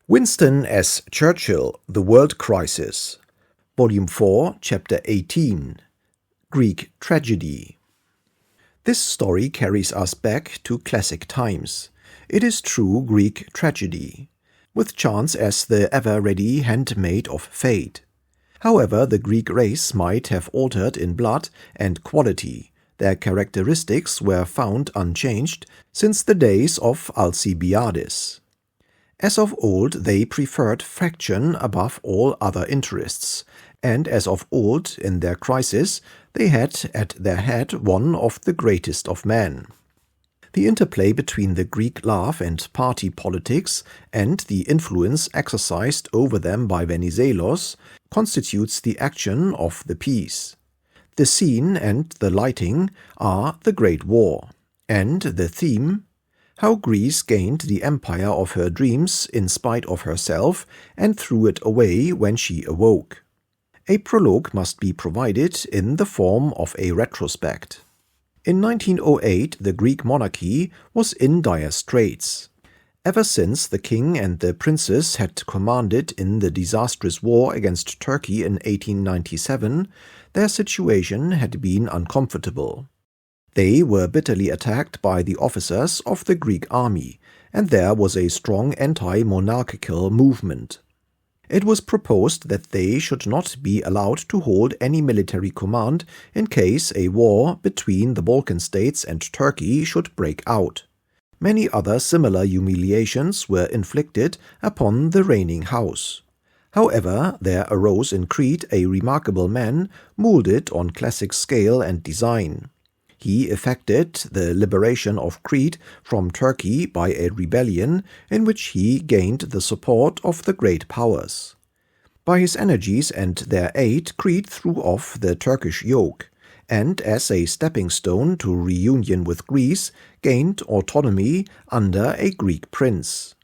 Winston as Churchill, The World Crisis, Volume 4, Chapter 18, Greek Tragedy. This story carries us back to classic times. It is true Greek tragedy, with chance as the ever-ready handmaid of fate. However, the Greek race might have altered in blood and quality. Their characteristics were found unchanged since the days of Alcibiades. As of old, they preferred faction above all other interests, and as of old, in their crisis, they had at their head one of the greatest of men. The interplay between the Greek love and party politics and the influence exercised over them by Venizelos constitutes the action of the piece. The scene and the lighting are the Great War, and the theme, how Greece gained the empire of her dreams in spite of herself and threw it away when she awoke. A prologue must be provided in the form of a retrospect. In 1908, the Greek monarchy was in dire straits. Ever since the king and the princes had commanded in the disastrous war against Turkey in 1897, their situation had been uncomfortable. They were bitterly attacked by the officers of the Greek army, and there was a strong anti-monarchical movement. It was proposed that they should not be allowed to hold any military command in case a war between the Balkan states and Turkey should break out. Many other similar humiliations were inflicted upon the reigning house. However, there arose in Crete a remarkable man molded on classic scale and design. He effected the liberation of Crete from Turkey by a rebellion in which he gained the support of the great powers. By his energies and their aid, Crete threw off the Turkish yoke, and as a stepping stone to reunion with Greece, gained autonomy under a Greek prince.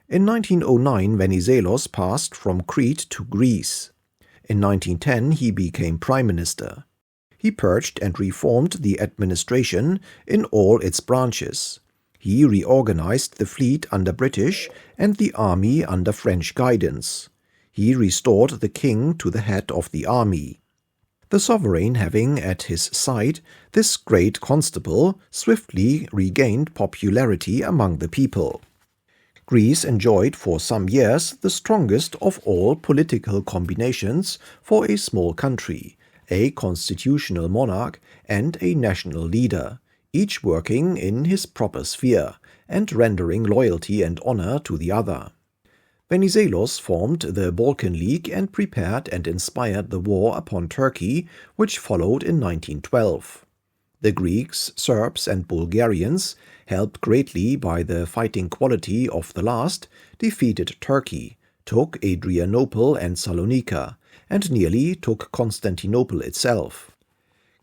In 1909, Venizelos passed from Crete to Greece. In 1910, he became prime minister. He purged and reformed the administration in all its branches. He reorganized the fleet under British and the army under French guidance. He restored the king to the head of the army. The sovereign having at his side this great constable swiftly regained popularity among the people. Greece enjoyed for some years the strongest of all political combinations for a small country, a constitutional monarch and a national leader, each working in his proper sphere and rendering loyalty and honor to the other. Venizelos formed the Balkan League and prepared and inspired the war upon Turkey, which followed in 1912. The Greeks, Serbs and Bulgarians, helped greatly by the fighting quality of the last, defeated Turkey, took Adrianople and Salonika, and nearly took Constantinople itself.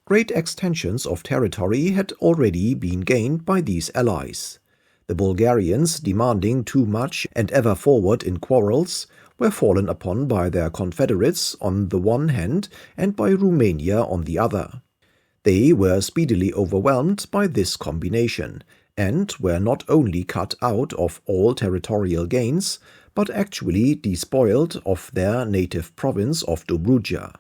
Great extensions of territory had already been gained by these allies. The Bulgarians, demanding too much and ever forward in quarrels, were fallen upon by their confederates on the one hand and by Romania on the other. They were speedily overwhelmed by this combination, and were not only cut out of all territorial gains, but actually despoiled of their native province of Dobruja.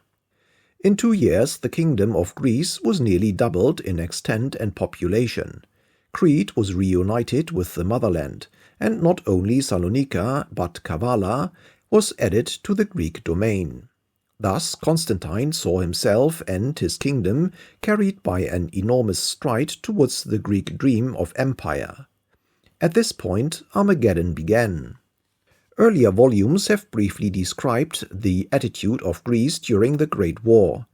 In 2 years, the kingdom of Greece was nearly doubled in extent and population. Crete was reunited with the motherland, and not only Salonika, but Kavala was added to the Greek domain. Thus Constantine saw himself and his kingdom carried by an enormous stride towards the Greek dream of empire. At this point, Armageddon began. Earlier volumes have briefly described the attitude of Greece during the Great War.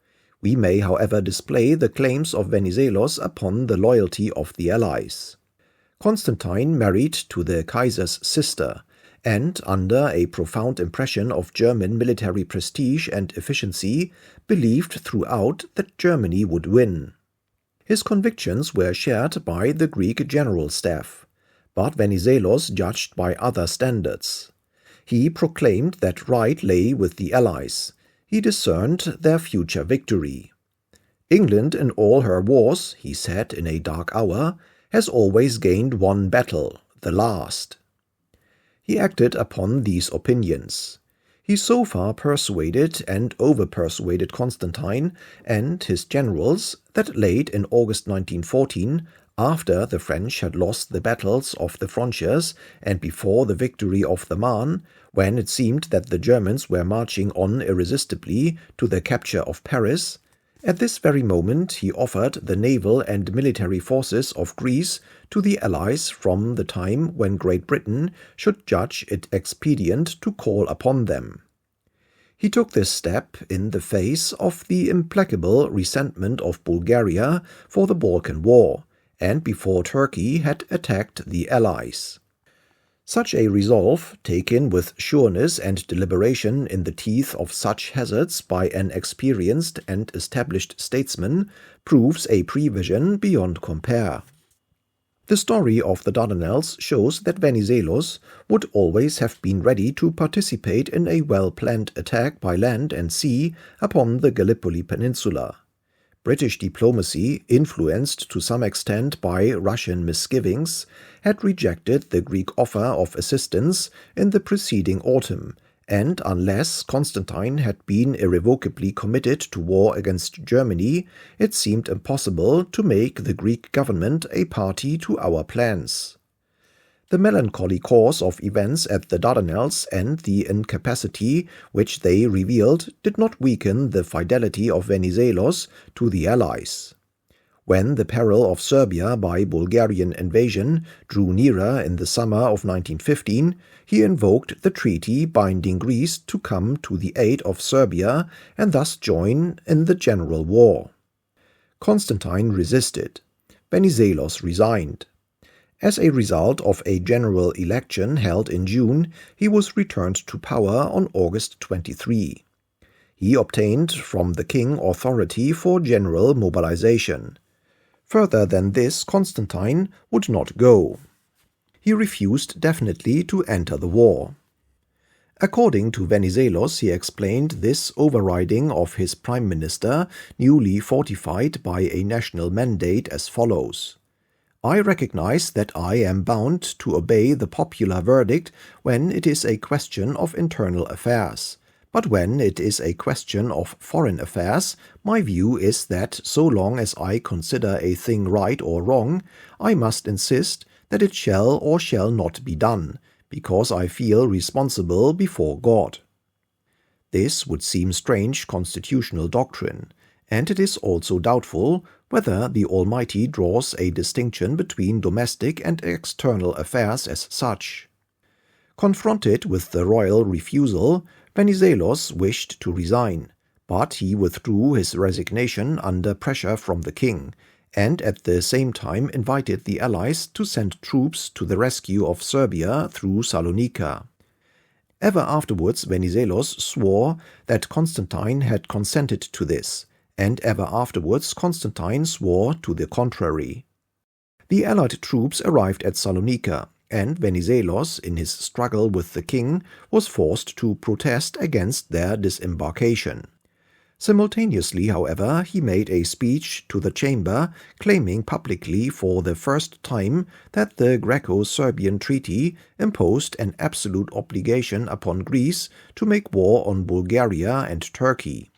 We may, however, display the claims of Venizelos upon the loyalty of the allies. Constantine married to the Kaiser's sister, and, under a profound impression of German military prestige and efficiency, believed throughout that Germany would win. His convictions were shared by the Greek general staff, but Venizelos judged by other standards. He proclaimed that right lay with the Allies. He discerned their future victory. England in all her wars, he said in a dark hour, has always gained one battle, the last. He acted upon these opinions. He so far persuaded and over-persuaded Constantine and his generals that late in August 1914, after the French had lost the battles of the frontiers and before the victory of the Marne, when it seemed that the Germans were marching on irresistibly to the capture of Paris, at this very moment he offered the naval and military forces of Greece to the Allies from the time when Great Britain should judge it expedient to call upon them. He took this step in the face of the implacable resentment of Bulgaria for the Balkan War, and before Turkey had attacked the Allies. Such a resolve, taken with sureness and deliberation in the teeth of such hazards by an experienced and established statesman, proves a prevision beyond compare. The story of the Dardanelles shows that Venizelos would always have been ready to participate in a well-planned attack by land and sea upon the Gallipoli Peninsula. British diplomacy, influenced to some extent by Russian misgivings, had rejected the Greek offer of assistance in the preceding autumn, and unless Constantine had been irrevocably committed to war against Germany, it seemed impossible to make the Greek government a party to our plans. The melancholy course of events at the Dardanelles and the incapacity which they revealed did not weaken the fidelity of Venizelos to the Allies. When the peril of Serbia by Bulgarian invasion drew nearer in the summer of 1915, he invoked the treaty binding Greece to come to the aid of Serbia and thus join in the general war. Constantine resisted. Venizelos resigned. As a result of a general election held in June, he was returned to power on August 23. He obtained from the king authority for general mobilization. Further than this, Constantine would not go. He refused definitely to enter the war. According to Venizelos, he explained this overriding of his prime minister, newly fortified by a national mandate, as follows. I recognize that I am bound to obey the popular verdict when it is a question of internal affairs. But when it is a question of foreign affairs, my view is that so long as I consider a thing right or wrong, I must insist that it shall or shall not be done, because I feel responsible before God. This would seem strange constitutional doctrine, and it is also doubtful whether the Almighty draws a distinction between domestic and external affairs as such. Confronted with the royal refusal, Venizelos wished to resign, but he withdrew his resignation under pressure from the king, and at the same time invited the Allies to send troops to the rescue of Serbia through Salonika. Ever afterwards Venizelos swore that Constantine had consented to this, and ever afterwards Constantine swore to the contrary. The Allied troops arrived at Salonika, and Venizelos, in his struggle with the king, was forced to protest against their disembarkation. Simultaneously, however, he made a speech to the chamber claiming publicly for the first time that the Greco-Serbian treaty imposed an absolute obligation upon Greece to make war on Bulgaria and Turkey.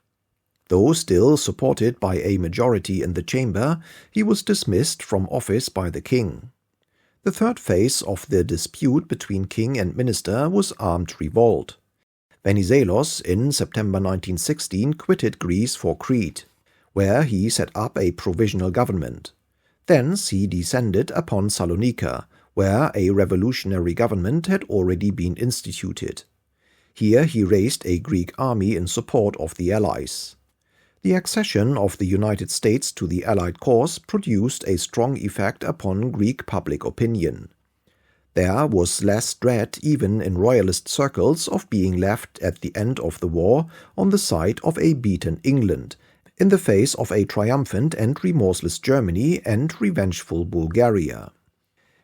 Though still supported by a majority in the chamber, he was dismissed from office by the king. The third phase of the dispute between king and minister was armed revolt. Venizelos, in September 1916, quitted Greece for Crete, where he set up a provisional government. Thence he descended upon Salonika, where a revolutionary government had already been instituted. Here he raised a Greek army in support of the Allies. The accession of the United States to the Allied cause produced a strong effect upon Greek public opinion. There was less dread, even in royalist circles, of being left at the end of the war on the side of a beaten England, in the face of a triumphant and remorseless Germany and revengeful Bulgaria.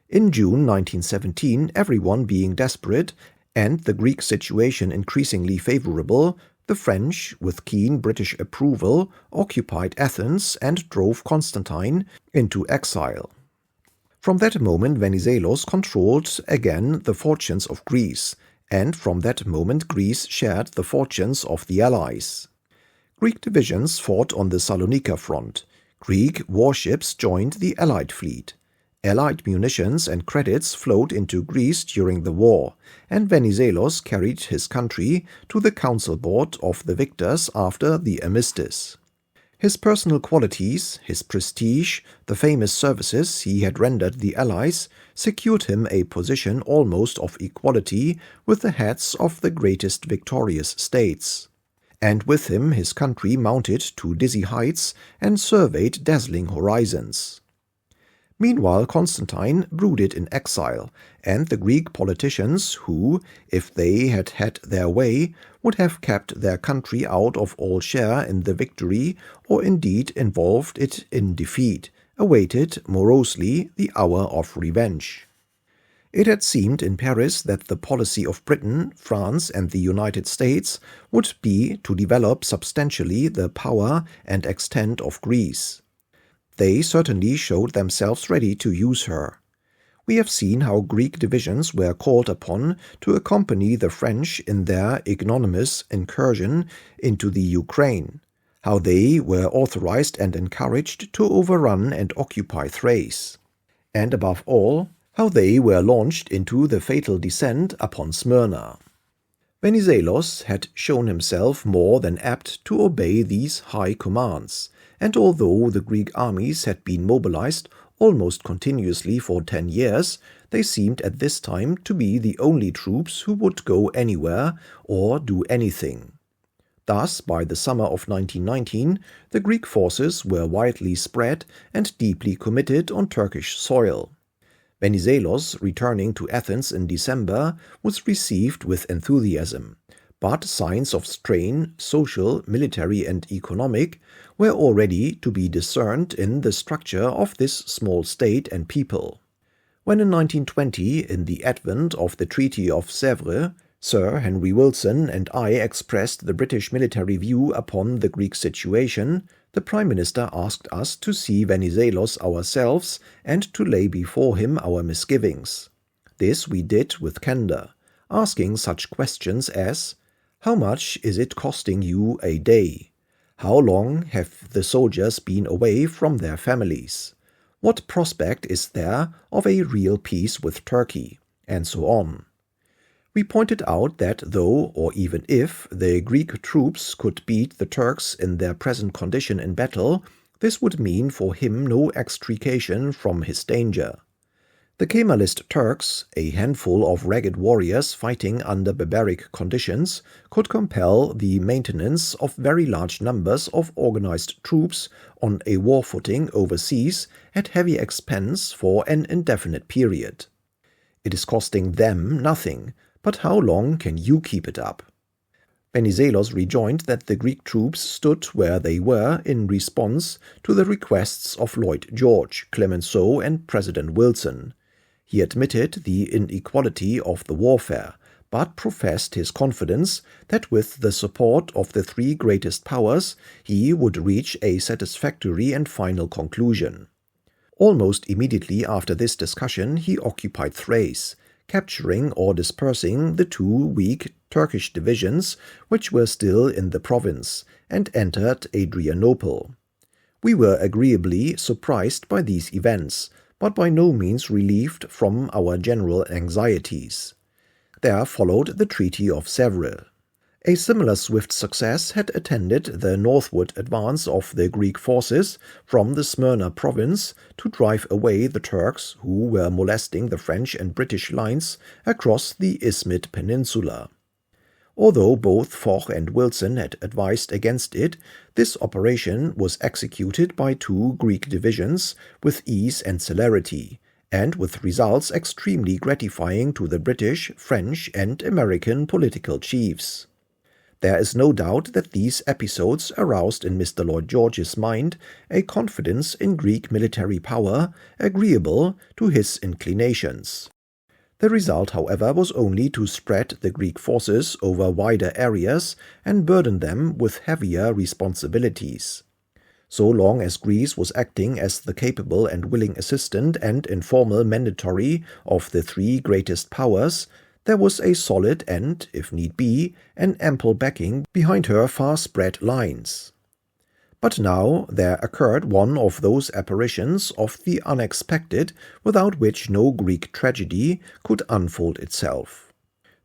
In June 1917, everyone being desperate, and the Greek situation increasingly favorable, the French, with keen British approval, occupied Athens and drove Constantine into exile. From that moment Venizelos controlled again the fortunes of Greece, and from that moment Greece shared the fortunes of the Allies. Greek divisions fought on the Salonika front. Greek warships joined the Allied fleet. Allied munitions and credits flowed into Greece during the war, and Venizelos carried his country to the council board of the victors after the armistice. His personal qualities, his prestige, the famous services he had rendered the Allies secured him a position almost of equality with the heads of the greatest victorious states. And with him his country mounted to dizzy heights and surveyed dazzling horizons. Meanwhile Constantine brooded in exile, and the Greek politicians who, if they had had their way, would have kept their country out of all share in the victory, or indeed involved it in defeat, awaited morosely the hour of revenge. It had seemed in Paris that the policy of Britain, France, and the United States would be to develop substantially the power and extent of Greece. They certainly showed themselves ready to use her. We have seen how Greek divisions were called upon to accompany the French in their ignominious incursion into the Ukraine, how they were authorized and encouraged to overrun and occupy Thrace, and above all, how they were launched into the fatal descent upon Smyrna. Venizelos had shown himself more than apt to obey these high commands, and although the Greek armies had been mobilized almost continuously for 10 years, they seemed at this time to be the only troops who would go anywhere or do anything. Thus, by the summer of 1919, the Greek forces were widely spread and deeply committed on Turkish soil. Venizelos, returning to Athens in December, was received with enthusiasm, but signs of strain, social, military, and economic, were already to be discerned in the structure of this small state and people. When in 1920, in the advent of the Treaty of Sèvres, Sir Henry Wilson and I expressed the British military view upon the Greek situation, the Prime Minister asked us to see Venizelos ourselves and to lay before him our misgivings. This we did with candor, asking such questions as, "How much is it costing you a day? How long have the soldiers been away from their families? What prospect is there of a real peace with Turkey?" and so on. We pointed out that though, or even if, the Greek troops could beat the Turks in their present condition in battle, this would mean for him no extrication from his danger. The Kemalist Turks, a handful of ragged warriors fighting under barbaric conditions, could compel the maintenance of very large numbers of organized troops on a war footing overseas at heavy expense for an indefinite period. It is costing them nothing, but how long can you keep it up? Venizelos rejoined that the Greek troops stood where they were in response to the requests of Lloyd George, Clemenceau, and President Wilson. He admitted the inequality of the warfare, but professed his confidence that with the support of the three greatest powers he would reach a satisfactory and final conclusion. Almost immediately after this discussion he occupied Thrace, capturing or dispersing the 2 weak Turkish divisions which were still in the province, and entered Adrianople. We were agreeably surprised by these events, but by no means relieved from our general anxieties. There followed the Treaty of Sèvres. A similar swift success had attended the northward advance of the Greek forces from the Smyrna province to drive away the Turks who were molesting the French and British lines across the Isthmian Peninsula. Although both Foch and Wilson had advised against it, this operation was executed by 2 Greek divisions with ease and celerity, and with results extremely gratifying to the British, French, and American political chiefs. There is no doubt that these episodes aroused in Mr. Lloyd George's mind a confidence in Greek military power agreeable to his inclinations. The result, however, was only to spread the Greek forces over wider areas and burden them with heavier responsibilities. So long as Greece was acting as the capable and willing assistant and informal mandatory of the three greatest powers, there was a solid and, if need be, an ample backing behind her far-spread lines. But now there occurred one of those apparitions of the unexpected without which no Greek tragedy could unfold itself.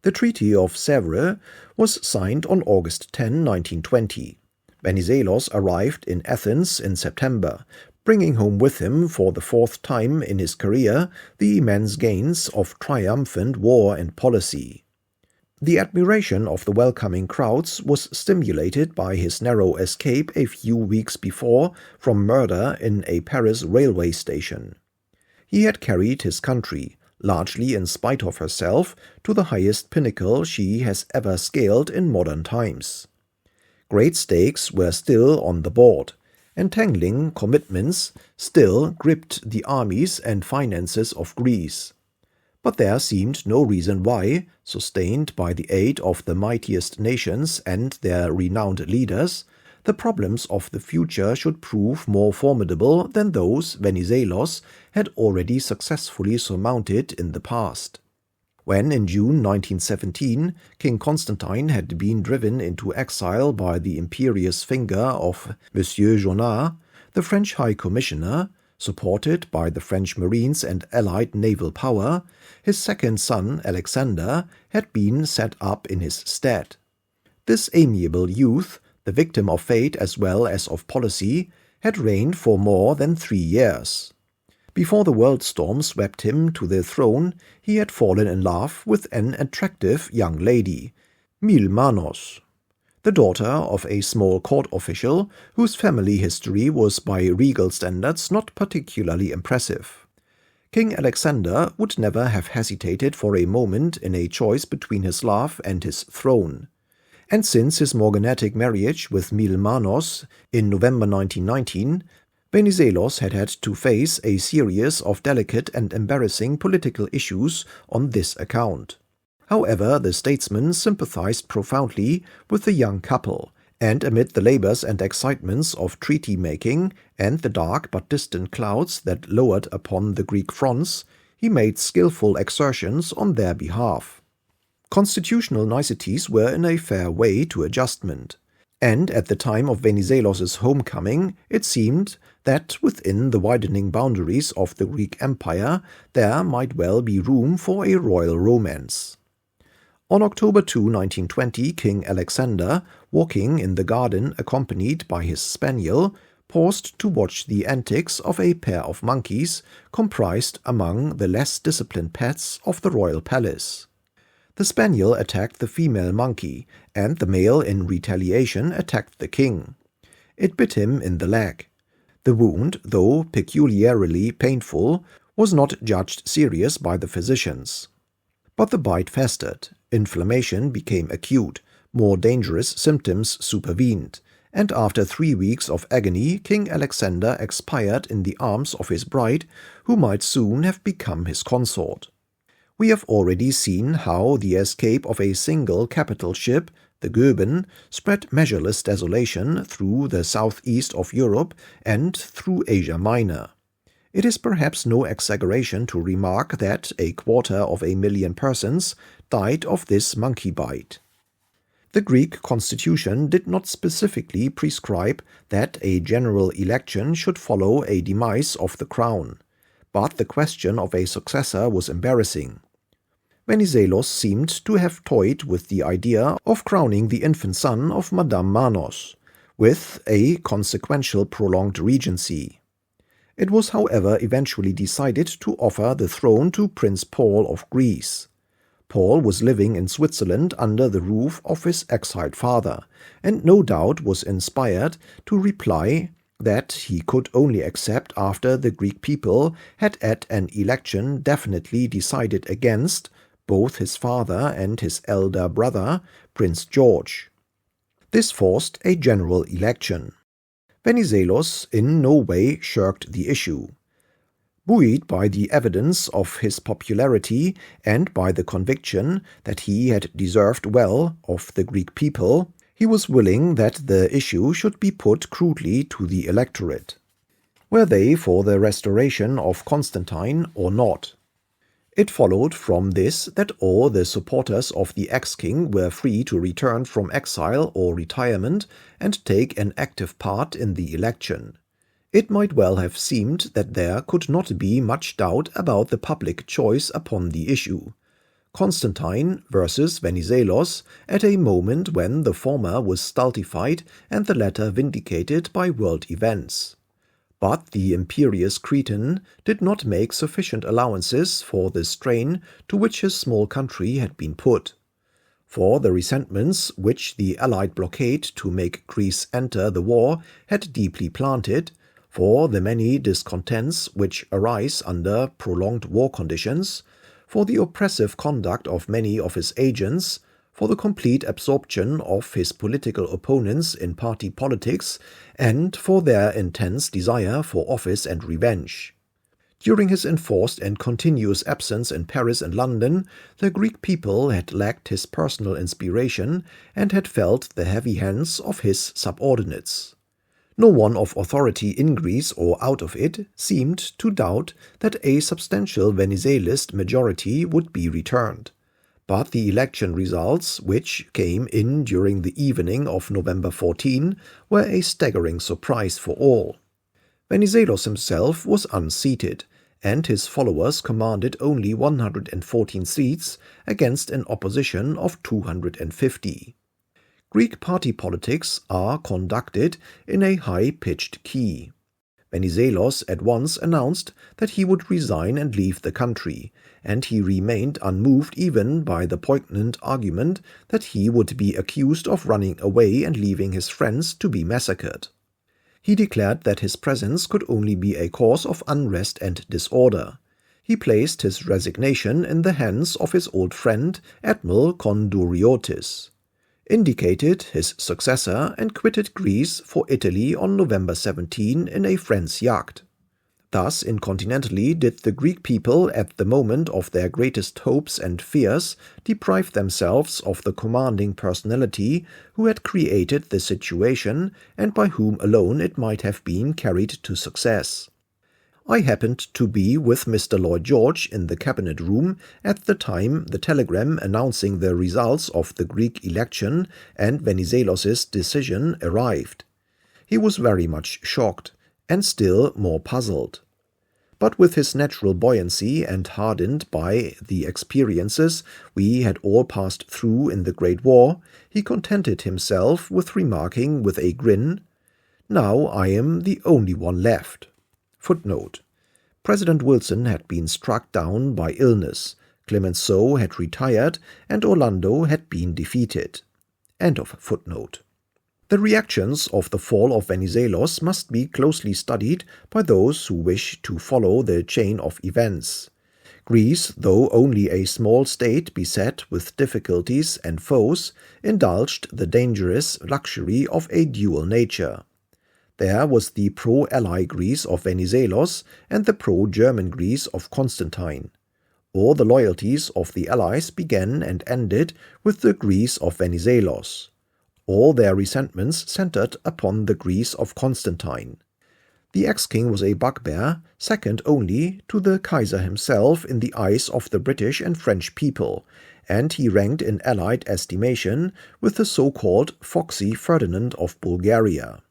The Treaty of Sèvres was signed on August 10, 1920. Venizelos arrived in Athens in September, bringing home with him for the fourth time in his career the immense gains of triumphant war and policy. The admiration of the welcoming crowds was stimulated by his narrow escape a few weeks before from murder in a Paris railway station. He had carried his country, largely in spite of herself, to the highest pinnacle she has ever scaled in modern times. Great stakes were still on the board. Entangling commitments still gripped the armies and finances of Greece. But there seemed no reason why, sustained by the aid of the mightiest nations and their renowned leaders, the problems of the future should prove more formidable than those Venizelos had already successfully surmounted in the past. When in June 1917 King Constantine had been driven into exile by the imperious finger of Monsieur Jonat, the French High Commissioner, supported by the French Marines and allied naval power, his second son Alexander had been set up in his stead. This amiable youth, the victim of fate as well as of policy, had reigned for more than 3 years. Before the world storm swept him to the throne, he had fallen in love with an attractive young lady, Manos, the daughter of a small court official whose family history was by regal standards not particularly impressive. King Alexander would never have hesitated for a moment in a choice between his love and his throne. And since his morganatic marriage with Manos in November 1919, Venizelos had had to face a series of delicate and embarrassing political issues on this account. However, the statesman sympathized profoundly with the young couple, and amid the labors and excitements of treaty-making and the dark but distant clouds that lowered upon the Greek fronts, he made skillful exertions on their behalf. Constitutional niceties were in a fair way to adjustment. And at the time of Venizelos's homecoming, it seemed that within the widening boundaries of the Greek Empire there might well be room for a royal romance. On October 2, 1920, King Alexander, walking in the garden accompanied by his spaniel, paused to watch the antics of a pair of monkeys comprised among the less disciplined pets of the royal palace. The spaniel attacked the female monkey, and the male in retaliation attacked the king. It bit him in the leg. The wound, though peculiarly painful, was not judged serious by the physicians. But the bite festered, inflammation became acute, more dangerous symptoms supervened, and after 3 weeks of agony King Alexander expired in the arms of his bride, who might soon have become his consort. We have already seen how the escape of a single capital ship, the Goeben, spread measureless desolation through the southeast of Europe and through Asia Minor. It is perhaps no exaggeration to remark that 250,000 persons died of this monkey bite. The Greek constitution did not specifically prescribe that a general election should follow a demise of the crown, but the question of a successor was embarrassing. Venizelos seemed to have toyed with the idea of crowning the infant son of Madame Manos, with a consequential prolonged regency. It was, however, eventually decided to offer the throne to Prince Paul of Greece. Paul was living in Switzerland under the roof of his exiled father, and no doubt was inspired to reply that he could only accept after the Greek people had at an election definitely decided against both his father and his elder brother, Prince George. This forced a general election. Venizelos in no way shirked the issue. Buoyed by the evidence of his popularity and by the conviction that he had deserved well of the Greek people, He was willing that the issue should be put crudely to the electorate. Were they for the restoration of Constantine or not? It followed from this that all the supporters of the ex-king were free to return from exile or retirement and take an active part in the election. It might well have seemed that there could not be much doubt about the public choice upon the issue. Constantine versus Venizelos at a moment when the former was stultified and the latter vindicated by world events. But the imperious Cretan did not make sufficient allowances for the strain to which his small country had been put. For the resentments which the Allied blockade to make Greece enter the war had deeply planted, for the many discontents which arise under prolonged war conditions, for the oppressive conduct of many of his agents, for the complete absorption of his political opponents in party politics, and for their intense desire for office and revenge. During his enforced and continuous absence in Paris and London, the Greek people had lacked his personal inspiration and had felt the heavy hands of his subordinates. No one of authority in Greece or out of it seemed to doubt that a substantial Venizelist majority would be returned. But the election results, which came in during the evening of November 14, were a staggering surprise for all. Venizelos himself was unseated, and his followers commanded only 114 seats against an opposition of 250. Greek party politics are conducted in a high-pitched key. Venizelos at once announced that he would resign and leave the country, and he remained unmoved even by the poignant argument that he would be accused of running away and leaving his friends to be massacred. He declared that his presence could only be a cause of unrest and disorder. He placed his resignation in the hands of his old friend Admiral Konduriotis, indicated his successor, and quitted Greece for Italy on November 17 in a French yacht. Thus incontinently did the Greek people at the moment of their greatest hopes and fears deprive themselves of the commanding personality who had created the situation and by whom alone it might have been carried to success. I happened to be with Mr. Lloyd George in the cabinet room at the time the telegram announcing the results of the Greek election and Venizelos's decision arrived. He was very much shocked, and still more puzzled. But with his natural buoyancy and hardened by the experiences we had all passed through in the Great War, he contented himself with remarking with a grin, "Now I am the only one left." Footnote: President Wilson had been struck down by illness, Clemenceau had retired, and Orlando had been defeated. End of footnote. The reactions of the fall of Venizelos must be closely studied by those who wish to follow the chain of events. Greece, though only a small state beset with difficulties and foes, indulged the dangerous luxury of a dual nature. There was the pro-Ally Greece of Venizelos and the pro-German Greece of Constantine. All the loyalties of the Allies began and ended with the Greece of Venizelos. All their resentments centered upon the Greece of Constantine. The ex-king was a bugbear, second only to the Kaiser himself in the eyes of the British and French people, and he ranked in Allied estimation with the so-called foxy Ferdinand of Bulgaria.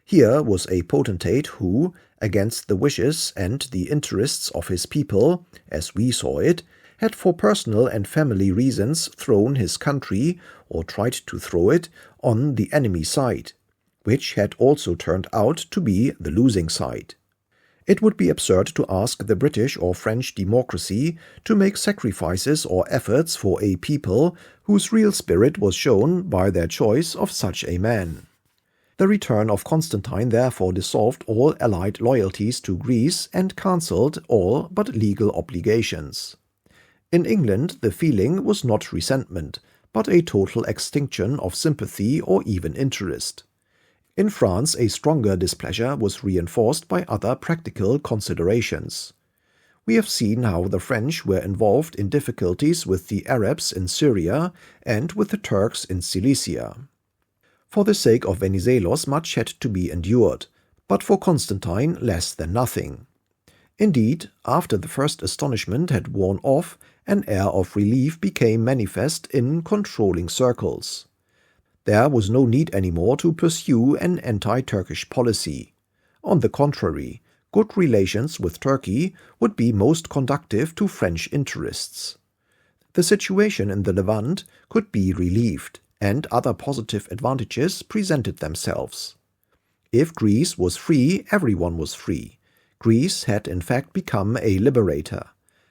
Here was a potentate who, against the wishes and the interests of his people, as we saw it, had for personal and family reasons thrown his country, or tried to throw it, on the enemy side, which had also turned out to be the losing side. It would be absurd to ask the British or French democracy to make sacrifices or efforts for a people whose real spirit was shown by their choice of such a man. The return of Constantine therefore dissolved all allied loyalties to Greece and cancelled all but legal obligations. In England the feeling was not resentment, but a total extinction of sympathy or even interest. In France a stronger displeasure was reinforced by other practical considerations. We have seen how the French were involved in difficulties with the Arabs in Syria and with the Turks in Cilicia. For the sake of Venizelos much had to be endured, but for Constantine less than nothing. Indeed, after the first astonishment had worn off, an air of relief became manifest in controlling circles. There was no need anymore to pursue an anti-Turkish policy. On the contrary, good relations with Turkey would be most conducive to French interests. The situation in the Levant could be relieved, and other positive advantages presented themselves. If Greece was free, everyone was free. Greece had in fact become a liberator.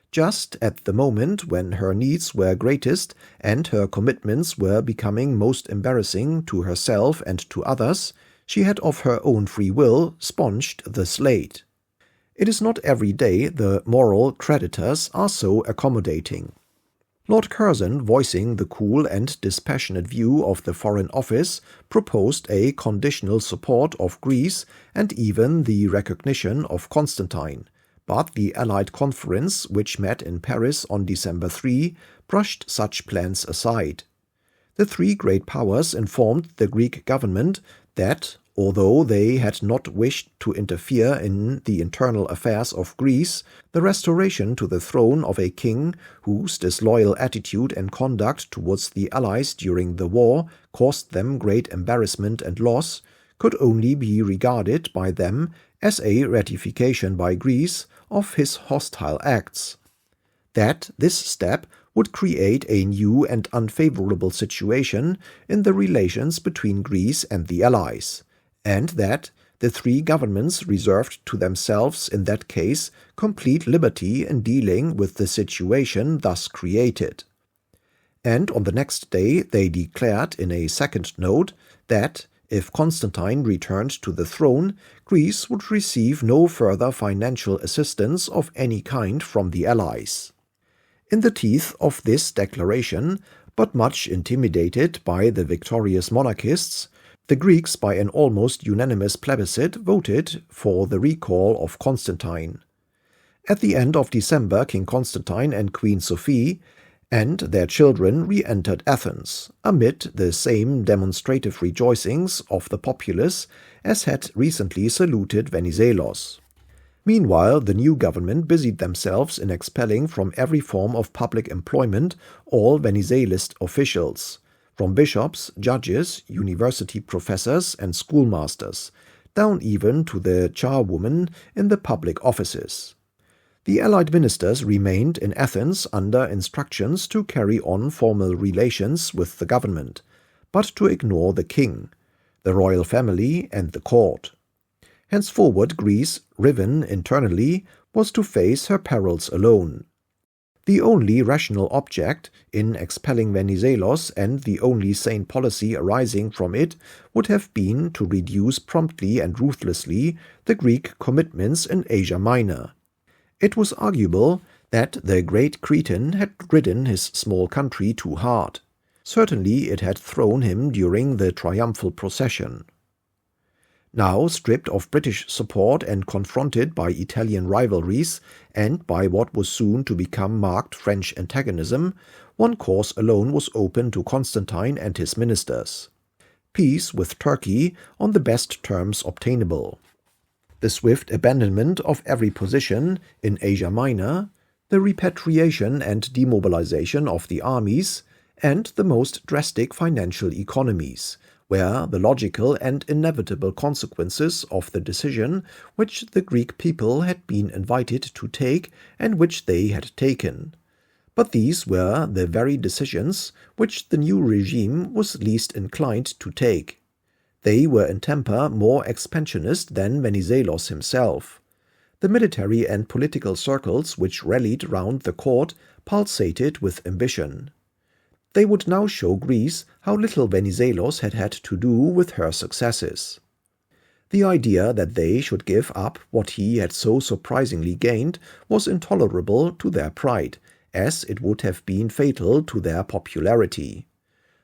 Just at the moment when her needs were greatest and her commitments were becoming most embarrassing to herself and to others, she had of her own free will sponged the slate. It is not every day the moral creditors are so accommodating. Lord Curzon, voicing the cool and dispassionate view of the Foreign Office, proposed a conditional support of Greece and even the recognition of Constantine, but the Allied Conference, which met in Paris on December 3, brushed such plans aside. The three great powers informed the Greek government that, although they had not wished to interfere in the internal affairs of Greece, the restoration to the throne of a king whose disloyal attitude and conduct towards the Allies during the war caused them great embarrassment and loss, could only be regarded by them as a ratification by Greece of his hostile acts. That this step would create a new and unfavorable situation in the relations between Greece and the Allies, and that the three governments reserved to themselves in that case complete liberty in dealing with the situation thus created. And on the next day they declared in a second note that, if Constantine returned to the throne, Greece would receive no further financial assistance of any kind from the Allies. In the teeth of this declaration, but much intimidated by the victorious monarchists, the Greeks, by an almost unanimous plebiscite, voted for the recall of Constantine. At the end of December, King Constantine and Queen Sophie and their children re-entered Athens, amid the same demonstrative rejoicings of the populace as had recently saluted Venizelos. Meanwhile, the new government busied themselves in expelling from every form of public employment all Venizelist officials, from bishops, judges, university professors, and schoolmasters, down even to the charwoman in the public offices. The Allied ministers remained in Athens under instructions to carry on formal relations with the government, but to ignore the king, the royal family, and the court. Henceforward Greece, riven internally, was to face her perils alone. The only rational object in expelling Venizelos and the only sane policy arising from it would have been to reduce promptly and ruthlessly the Greek commitments in Asia Minor. It was arguable that the great Cretan had ridden his small country too hard. Certainly it had thrown him during the triumphal procession. Now, stripped of British support and confronted by Italian rivalries and by what was soon to become marked French antagonism, one course alone was open to Constantine and his ministers: peace with Turkey on the best terms obtainable. The swift abandonment of every position in Asia Minor, the repatriation and demobilization of the armies, and the most drastic financial economies, were the logical and inevitable consequences of the decision which the Greek people had been invited to take and which they had taken. But these were the very decisions which the new regime was least inclined to take. They were in temper more expansionist than Venizelos himself. The military and political circles which rallied round the court pulsated with ambition. They would now show Greece how little Venizelos had had to do with her successes. The idea that they should give up what he had so surprisingly gained was intolerable to their pride, as it would have been fatal to their popularity.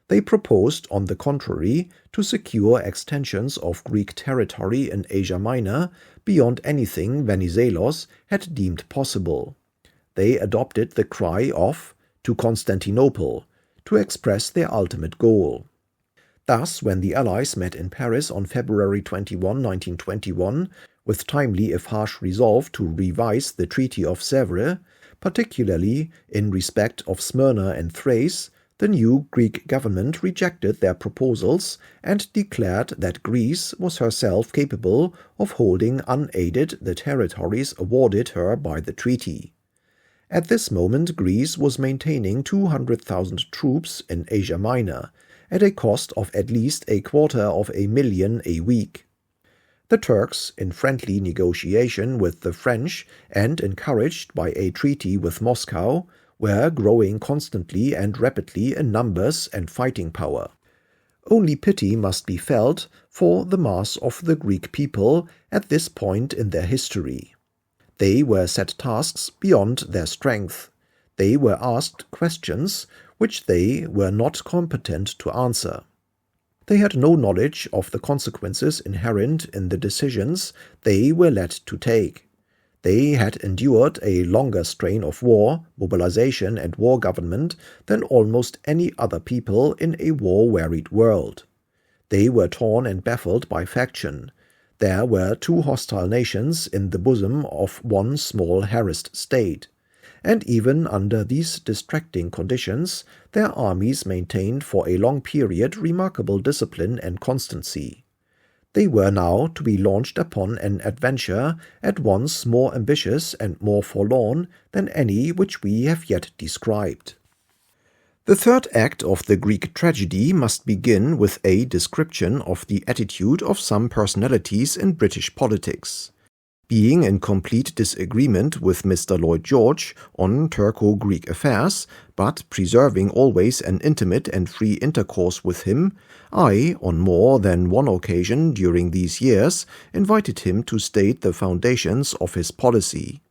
They proposed, on the contrary, to secure extensions of Greek territory in Asia Minor beyond anything Venizelos had deemed possible. They adopted the cry of "to Constantinople," to express their ultimate goal. Thus, when the Allies met in Paris on February 21, 1921, with timely if harsh resolve to revise the Treaty of Sèvres, particularly in respect of Smyrna and Thrace, the new Greek government rejected their proposals and declared that Greece was herself capable of holding unaided the territories awarded her by the treaty. At this moment, Greece was maintaining 200,000 troops in Asia Minor, at a cost of at least 250,000 a week. The Turks, in friendly negotiation with the French and encouraged by a treaty with Moscow, were growing constantly and rapidly in numbers and fighting power. Only pity must be felt for the mass of the Greek people at this point in their history. They were set tasks beyond their strength. They were asked questions which they were not competent to answer. They had no knowledge of the consequences inherent in the decisions they were led to take. They had endured a longer strain of war, mobilization, and war government than almost any other people in a war-wearied world. They were torn and baffled by faction. There were two hostile nations in the bosom of one small harassed state. And even under these distracting conditions, their armies maintained for a long period remarkable discipline and constancy. They were now to be launched upon an adventure at once more ambitious and more forlorn than any which we have yet described. The third act of the Greek tragedy must begin with a description of the attitude of some personalities in British politics. Being in complete disagreement with Mr. Lloyd George on Turco-Greek affairs, but preserving always an intimate and free intercourse with him, I, on more than one occasion during these years, invited him to state the foundations of his policy.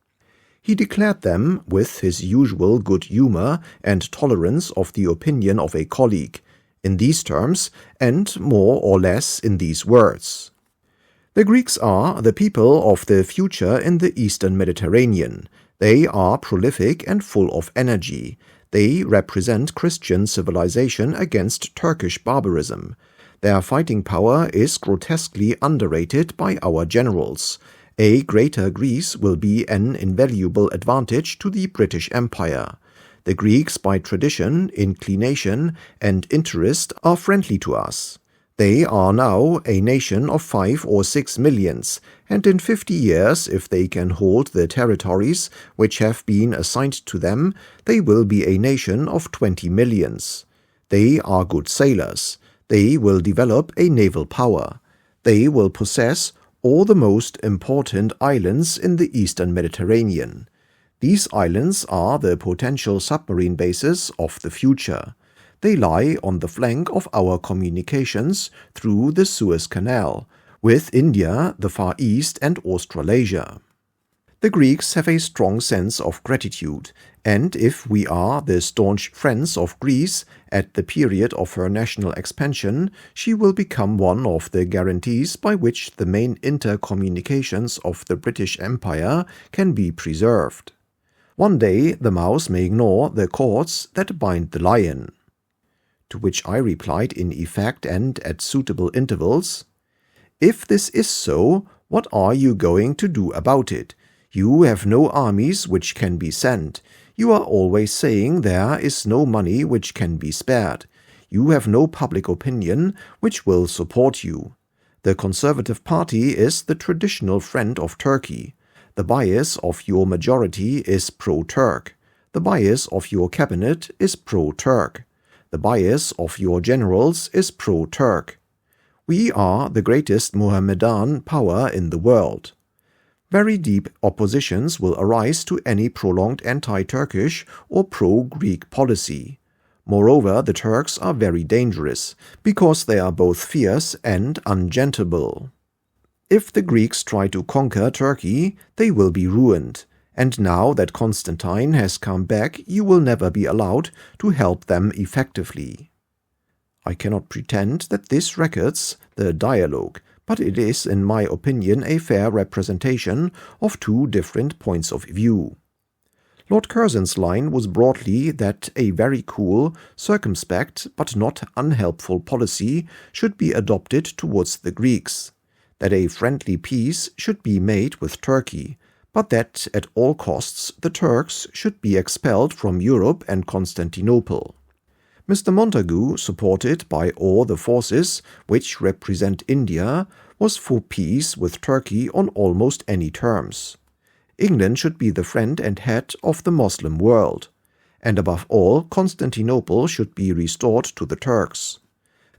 He declared them with his usual good humor and tolerance of the opinion of a colleague, in these terms, and more or less in these words. The Greeks are the people of the future in the Eastern Mediterranean. They are prolific and full of energy. They represent Christian civilization against Turkish barbarism. Their fighting power is grotesquely underrated by our generals. A greater Greece will be an invaluable advantage to the British Empire. The Greeks, by tradition, inclination, and interest, are friendly to us. They are now a nation of 5 or 6 millions, and in 50 years, if they can hold the territories which have been assigned to them, they will be a nation of 20 millions. They are good sailors. They will develop a naval power. They will possess all the most important islands in the Eastern Mediterranean. These islands are the potential submarine bases of the future. They lie on the flank of our communications through the Suez Canal, with India, the Far East, and Australasia. The Greeks have a strong sense of gratitude, and if we are the staunch friends of Greece at the period of her national expansion, she will become one of the guarantees by which the main intercommunications of the British Empire can be preserved. One day the mouse may ignore the cords that bind the lion. To which I replied in effect and at suitable intervals, "If this is so, what are you going to do about it? You have no armies which can be sent. You are always saying there is no money which can be spared. You have no public opinion which will support you. The Conservative Party is the traditional friend of Turkey. The bias of your majority is pro-Turk. The bias of your cabinet is pro-Turk. The bias of your generals is pro-Turk. We are the greatest Mohammedan power in the world. Very deep oppositions will arise to any prolonged anti-Turkish or pro-Greek policy. Moreover, the Turks are very dangerous, because they are both fierce and ungentleable. If the Greeks try to conquer Turkey, they will be ruined. And now that Constantine has come back, you will never be allowed to help them effectively." I cannot pretend that this records the dialogue, but it is, in my opinion, a fair representation of two different points of view. Lord Curzon's line was broadly that a very cool, circumspect, but not unhelpful policy should be adopted towards the Greeks, that a friendly peace should be made with Turkey, but that at all costs the Turks should be expelled from Europe and Constantinople. Mr. Montagu, supported by all the forces which represent India, was for peace with Turkey on almost any terms. England should be the friend and head of the Moslem world, and above all, Constantinople should be restored to the Turks.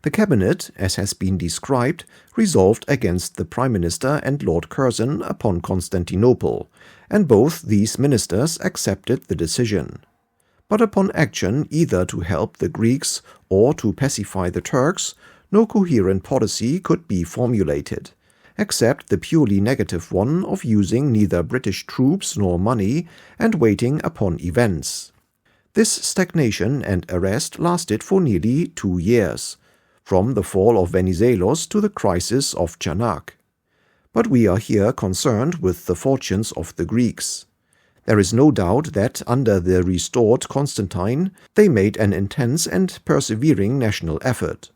The cabinet, as has been described, resolved against the Prime Minister and Lord Curzon upon Constantinople, and both these ministers accepted the decision. But upon action either to help the Greeks or to pacify the Turks, no coherent policy could be formulated, except the purely negative one of using neither British troops nor money and waiting upon events. This stagnation and arrest lasted for nearly 2 years, from the fall of Venizelos to the crisis of Chanak. But we are here concerned with the fortunes of the Greeks. There is no doubt that under the restored Constantine they made an intense and persevering national effort.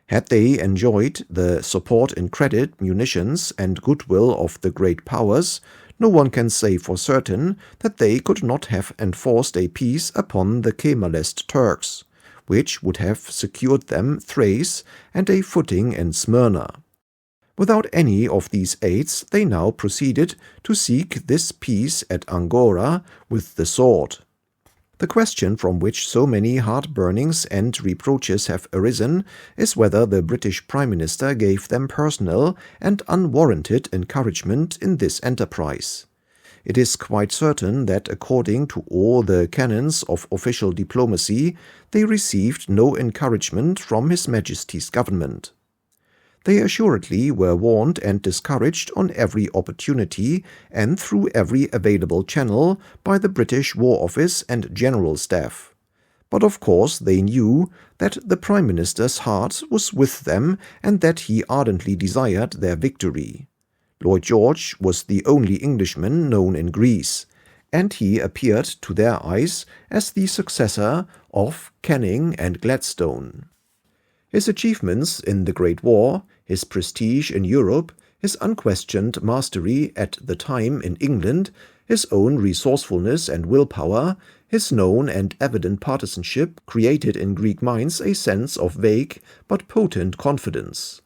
Had they enjoyed the support in credit, munitions, and goodwill of the great powers, no one can say for certain that they could not have enforced a peace upon the Kemalist Turks, which would have secured them Thrace and a footing in Smyrna. Without any of these aids, they now proceeded to seek this peace at Angora with the sword. The question from which so many heart-burnings and reproaches have arisen is whether the British Prime Minister gave them personal and unwarranted encouragement in this enterprise. It is quite certain that according to all the canons of official diplomacy, they received no encouragement from His Majesty's government. They assuredly were warned and discouraged on every opportunity and through every available channel by the British War Office and General Staff. But of course they knew that the Prime Minister's heart was with them and that he ardently desired their victory. Lloyd George was the only Englishman known in Greece, and he appeared to their eyes as the successor of Canning and Gladstone. His achievements in the Great War, his prestige in Europe, his unquestioned mastery at the time in England, his own resourcefulness and willpower, his known and evident partisanship created in Greek minds a sense of vague but potent confidence.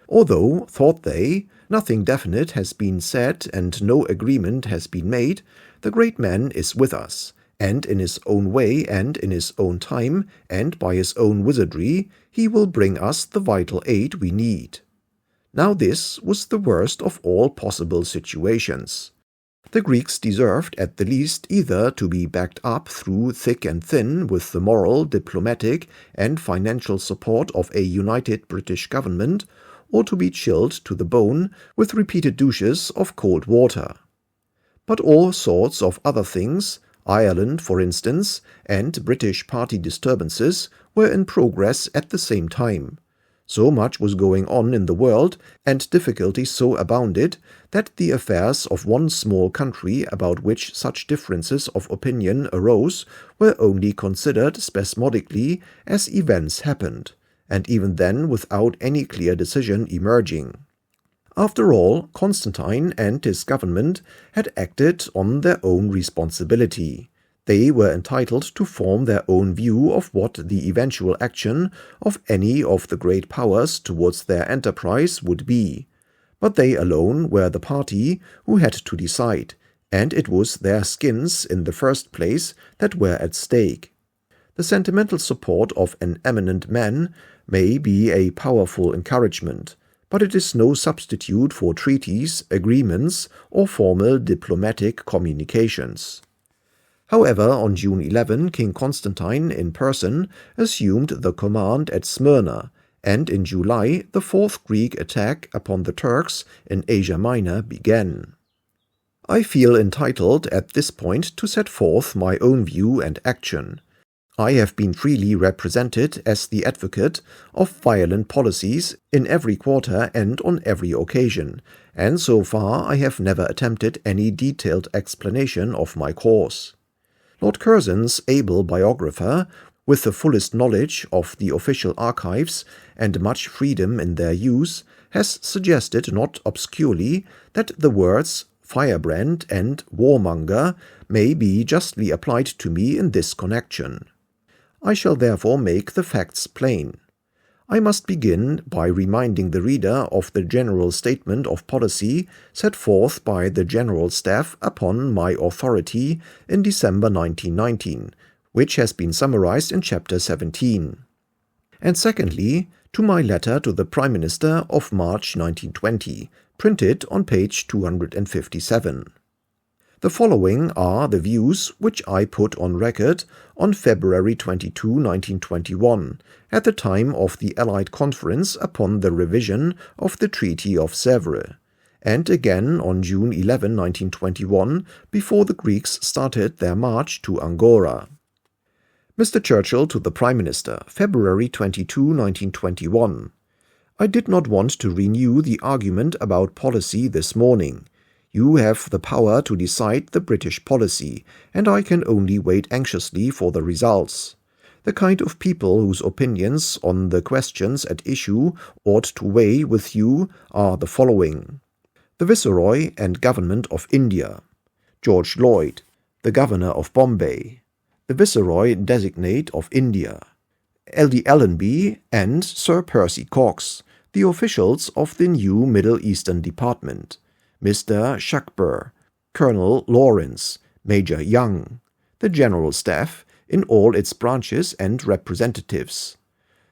Although, thought they, nothing definite has been said and no agreement has been made, the great man is with us, and in his own way and in his own time and by his own wizardry he will bring us the vital aid we need. Now this was the worst of all possible situations. The Greeks deserved at the least either to be backed up through thick and thin with the moral, diplomatic, and financial support of a united British government, or to be chilled to the bone with repeated douches of cold water. But all sorts of other things, Ireland, for instance, and British party disturbances, were in progress at the same time. So much was going on in the world, and difficulty so abounded, that the affairs of one small country about which such differences of opinion arose were only considered spasmodically as events happened, and even then without any clear decision emerging. After all, Constantine and his government had acted on their own responsibility. They were entitled to form their own view of what the eventual action of any of the great powers towards their enterprise would be. But they alone were the party who had to decide, and it was their skins in the first place that were at stake. The sentimental support of an eminent man may be a powerful encouragement, but it is no substitute for treaties, agreements, or formal diplomatic communications. However, on June 11, King Constantine in person assumed the command at Smyrna, and in July the fourth Greek attack upon the Turks in Asia Minor began. I feel entitled at this point to set forth my own view and action. I have been freely represented as the advocate of violent policies in every quarter and on every occasion, and so far I have never attempted any detailed explanation of my course. Lord Curzon's able biographer, with the fullest knowledge of the official archives and much freedom in their use, has suggested not obscurely that the words firebrand and warmonger may be justly applied to me in this connection. I shall therefore make the facts plain. I must begin by reminding the reader of the general statement of policy set forth by the General Staff upon my authority in December 1919, which has been summarized in Chapter 17. And secondly, to my letter to the Prime Minister of March 1920, printed on page 257. The following are the views which I put on record on February 22, 1921, at the time of the Allied Conference upon the revision of the Treaty of Sèvres, and again on June 11, 1921, before the Greeks started their march to Angora. Mr. Churchill to the Prime Minister, February 22, 1921. I did not want to renew the argument about policy this morning. You have the power to decide the British policy, and I can only wait anxiously for the results. The kind of people whose opinions on the questions at issue ought to weigh with you are the following: the Viceroy and Government of India, George Lloyd, the Governor of Bombay, the Viceroy-designate of India, L.D. Allenby and Sir Percy Cox, the officials of the new Middle Eastern Department, Mr. Shuckburgh, Colonel Lawrence, Major Young, the General Staff in all its branches and representatives,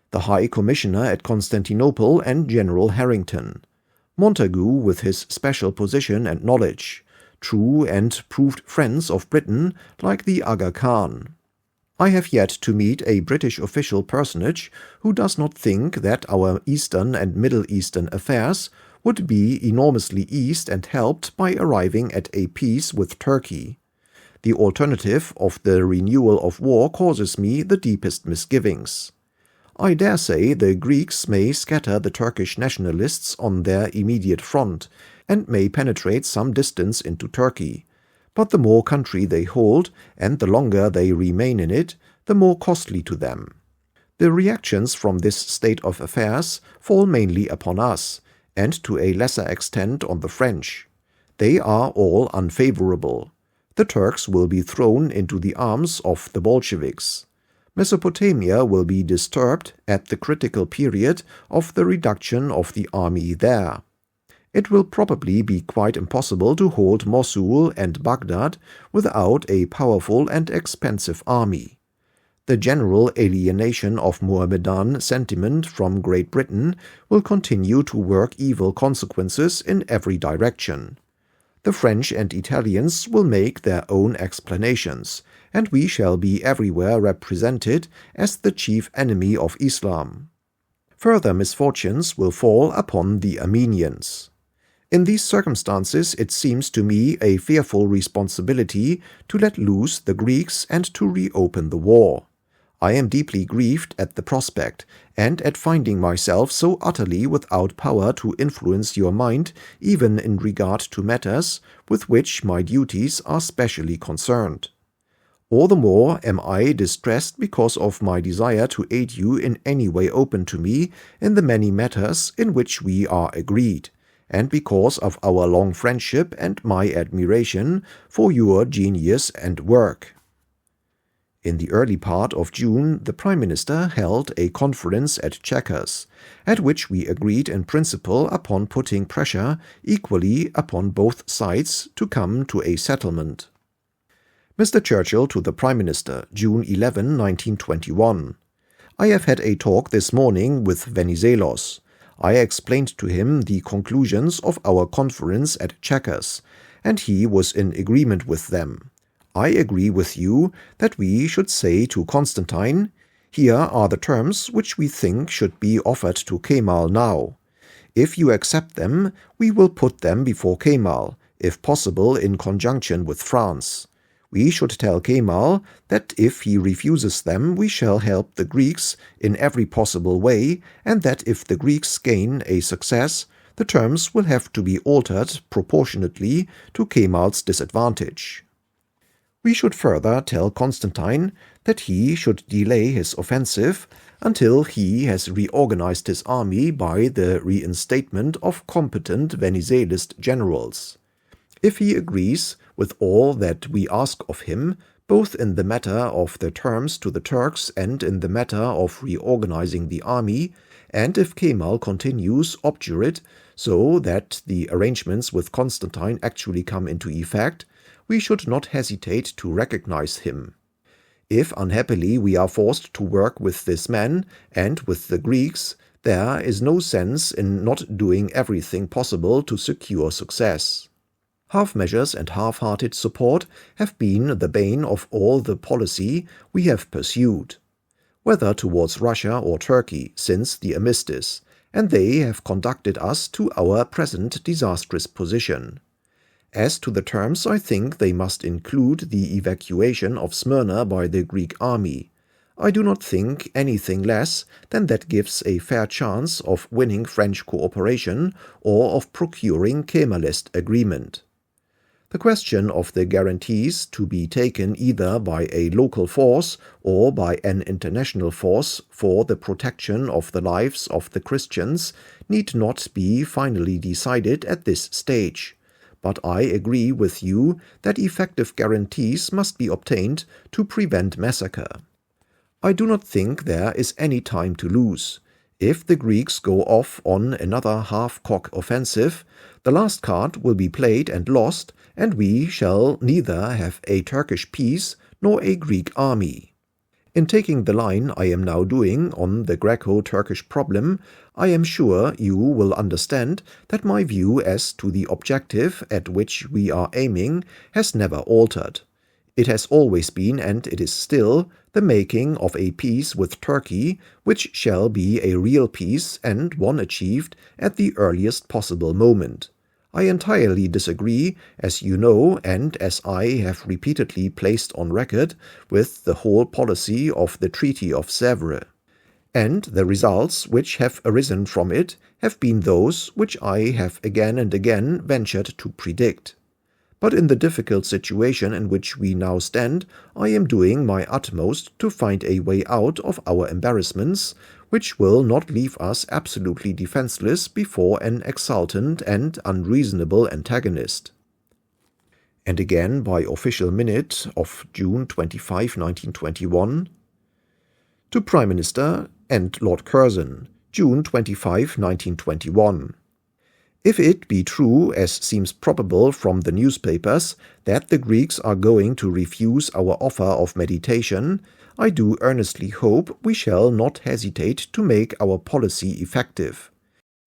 the High Commissioner at Constantinople and General Harrington, Montagu with his special position and knowledge, true and proved friends of Britain like the Aga Khan. I have yet to meet a British official personage who does not think that our Eastern and Middle Eastern affairs would be enormously eased and helped by arriving at a peace with Turkey. The alternative of the renewal of war causes me the deepest misgivings. I dare say the Greeks may scatter the Turkish nationalists on their immediate front, and may penetrate some distance into Turkey. But the more country they hold, and the longer they remain in it, the more costly to them. The reactions from this state of affairs fall mainly upon us, and to a lesser extent on the French. They are all unfavorable. The Turks will be thrown into the arms of the Bolsheviks. Mesopotamia will be disturbed at the critical period of the reduction of the army there. It will probably be quite impossible to hold Mosul and Baghdad without a powerful and expensive army. The general alienation of Mohammedan sentiment from Great Britain will continue to work evil consequences in every direction. The French and Italians will make their own explanations, and we shall be everywhere represented as the chief enemy of Islam. Further misfortunes will fall upon the Armenians. In these circumstances it seems to me a fearful responsibility to let loose the Greeks and to reopen the war. I am deeply grieved at the prospect, and at finding myself so utterly without power to influence your mind even in regard to matters with which my duties are specially concerned. All the more am I distressed because of my desire to aid you in any way open to me in the many matters in which we are agreed, and because of our long friendship and my admiration for your genius and work. In the early part of June, the Prime Minister held a conference at Chequers, at which we agreed in principle upon putting pressure equally upon both sides to come to a settlement. Mr. Churchill to the Prime Minister, June 11, 1921. I have had a talk this morning with Venizelos. I explained to him the conclusions of our conference at Chequers, and he was in agreement with them. I agree with you that we should say to Constantine, "Here are the terms which we think should be offered to Kemal now. If you accept them, we will put them before Kemal, if possible in conjunction with France. We should tell Kemal that if he refuses them, we shall help the Greeks in every possible way, and that if the Greeks gain a success, the terms will have to be altered proportionately to Kemal's disadvantage." We should further tell Constantine that he should delay his offensive until he has reorganized his army by the reinstatement of competent Venizelist generals. If he agrees with all that we ask of him, both in the matter of the terms to the Turks and in the matter of reorganizing the army, and if Kemal continues obdurate so that the arrangements with Constantine actually come into effect, we should not hesitate to recognize him. If unhappily we are forced to work with this man and with the Greeks, there is no sense in not doing everything possible to secure success. Half measures and half-hearted support have been the bane of all the policy we have pursued, whether towards Russia or Turkey since the armistice, and they have conducted us to our present disastrous position. As to the terms, I think they must include the evacuation of Smyrna by the Greek army. I do not think anything less than that gives a fair chance of winning French cooperation or of procuring Kemalist agreement. The question of the guarantees to be taken either by a local force or by an international force for the protection of the lives of the Christians need not be finally decided at this stage. But I agree with you that effective guarantees must be obtained to prevent massacre. I do not think there is any time to lose. If the Greeks go off on another half-cock offensive, the last card will be played and lost, and we shall neither have a Turkish peace nor a Greek army. In taking the line I am now doing on the Greco-Turkish problem, I am sure you will understand that my view as to the objective at which we are aiming has never altered. It has always been, and it is still, the making of a peace with Turkey, which shall be a real peace and one achieved at the earliest possible moment. I entirely disagree, as you know, and as I have repeatedly placed on record, with the whole policy of the Treaty of Sèvres. And the results which have arisen from it have been those which I have again and again ventured to predict. But in the difficult situation in which we now stand, I am doing my utmost to find a way out of our embarrassments, which will not leave us absolutely defenseless before an exultant and unreasonable antagonist. And again by official minute of June 25, 1921, to Prime Minister and Lord Curzon, June 25, 1921. If it be true, as seems probable from the newspapers, that the Greeks are going to refuse our offer of mediation, I do earnestly hope we shall not hesitate to make our policy effective.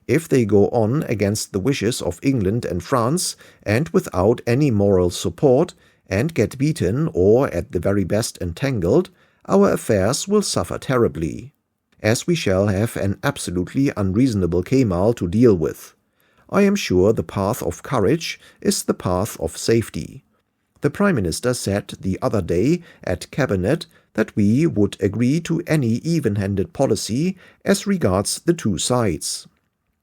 If they go on against the wishes of England and France, and without any moral support, and get beaten or at the very best entangled, our affairs will suffer terribly, as we shall have an absolutely unreasonable Kemal to deal with. I am sure the path of courage is the path of safety. The Prime Minister said the other day at Cabinet that we would agree to any even-handed policy as regards the two sides.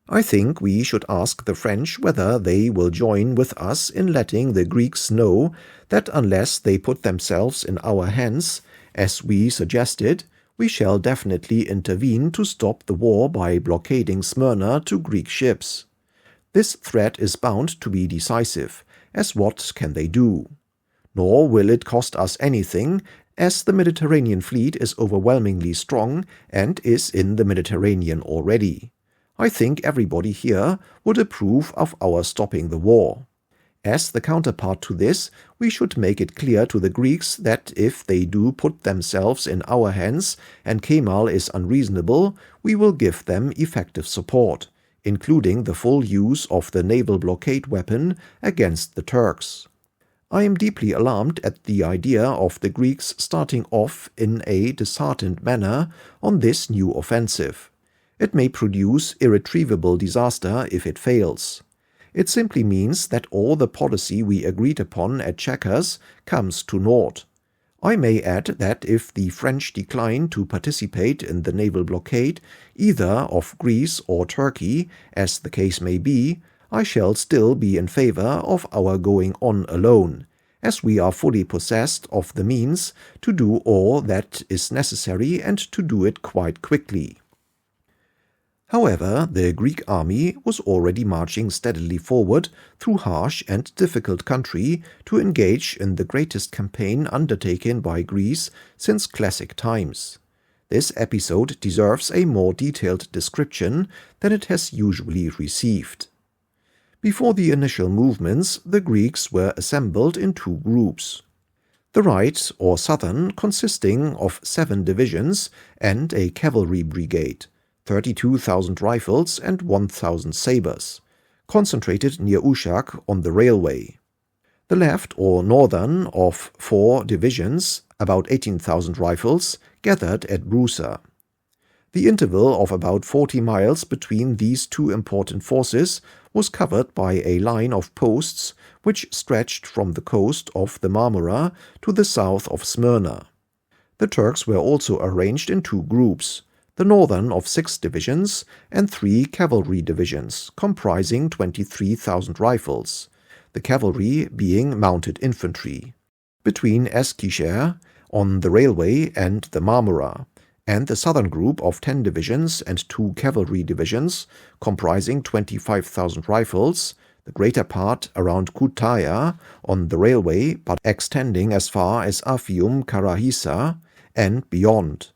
I think we should ask the French whether they will join with us in letting the Greeks know that unless they put themselves in our hands, as we suggested, we shall definitely intervene to stop the war by blockading Smyrna to Greek ships. This threat is bound to be decisive, as what can they do? Nor will it cost us anything, as the Mediterranean fleet is overwhelmingly strong and is in the Mediterranean already. I think everybody here would approve of our stopping the war. As the counterpart to this, we should make it clear to the Greeks that if they do put themselves in our hands and Kemal is unreasonable, we will give them effective support, including the full use of the naval blockade weapon against the Turks. I am deeply alarmed at the idea of the Greeks starting off in a disheartened manner on this new offensive. It may produce irretrievable disaster if it fails. It simply means that all the policy we agreed upon at Chequers comes to naught. I may add that if the French decline to participate in the naval blockade, either of Greece or Turkey, as the case may be, I shall still be in favor of our going on alone, as we are fully possessed of the means to do all that is necessary and to do it quite quickly." However, the Greek army was already marching steadily forward through harsh and difficult country to engage in the greatest campaign undertaken by Greece since classic times. This episode deserves a more detailed description than it has usually received. Before the initial movements, the Greeks were assembled in two groups. The right, or southern, consisting of 7 divisions and a cavalry brigade, 32,000 rifles and 1,000 sabres, concentrated near Uşak on the railway. The left, or northern, of 4 divisions, about 18,000 rifles, gathered at Broussa. The interval of about 40 miles between these two important forces was covered by a line of posts which stretched from the coast of the Marmara to the south of Smyrna. The Turks were also arranged in 2 groups, the northern of 6 divisions and 3 cavalry divisions, comprising 23,000 rifles, the cavalry being mounted infantry, between Eskişehir on the railway and the Marmara, and the southern group of 10 divisions and 2 cavalry divisions, comprising 25,000 rifles, the greater part around Kütahya on the railway but extending as far as Afyon-Karahisar and beyond.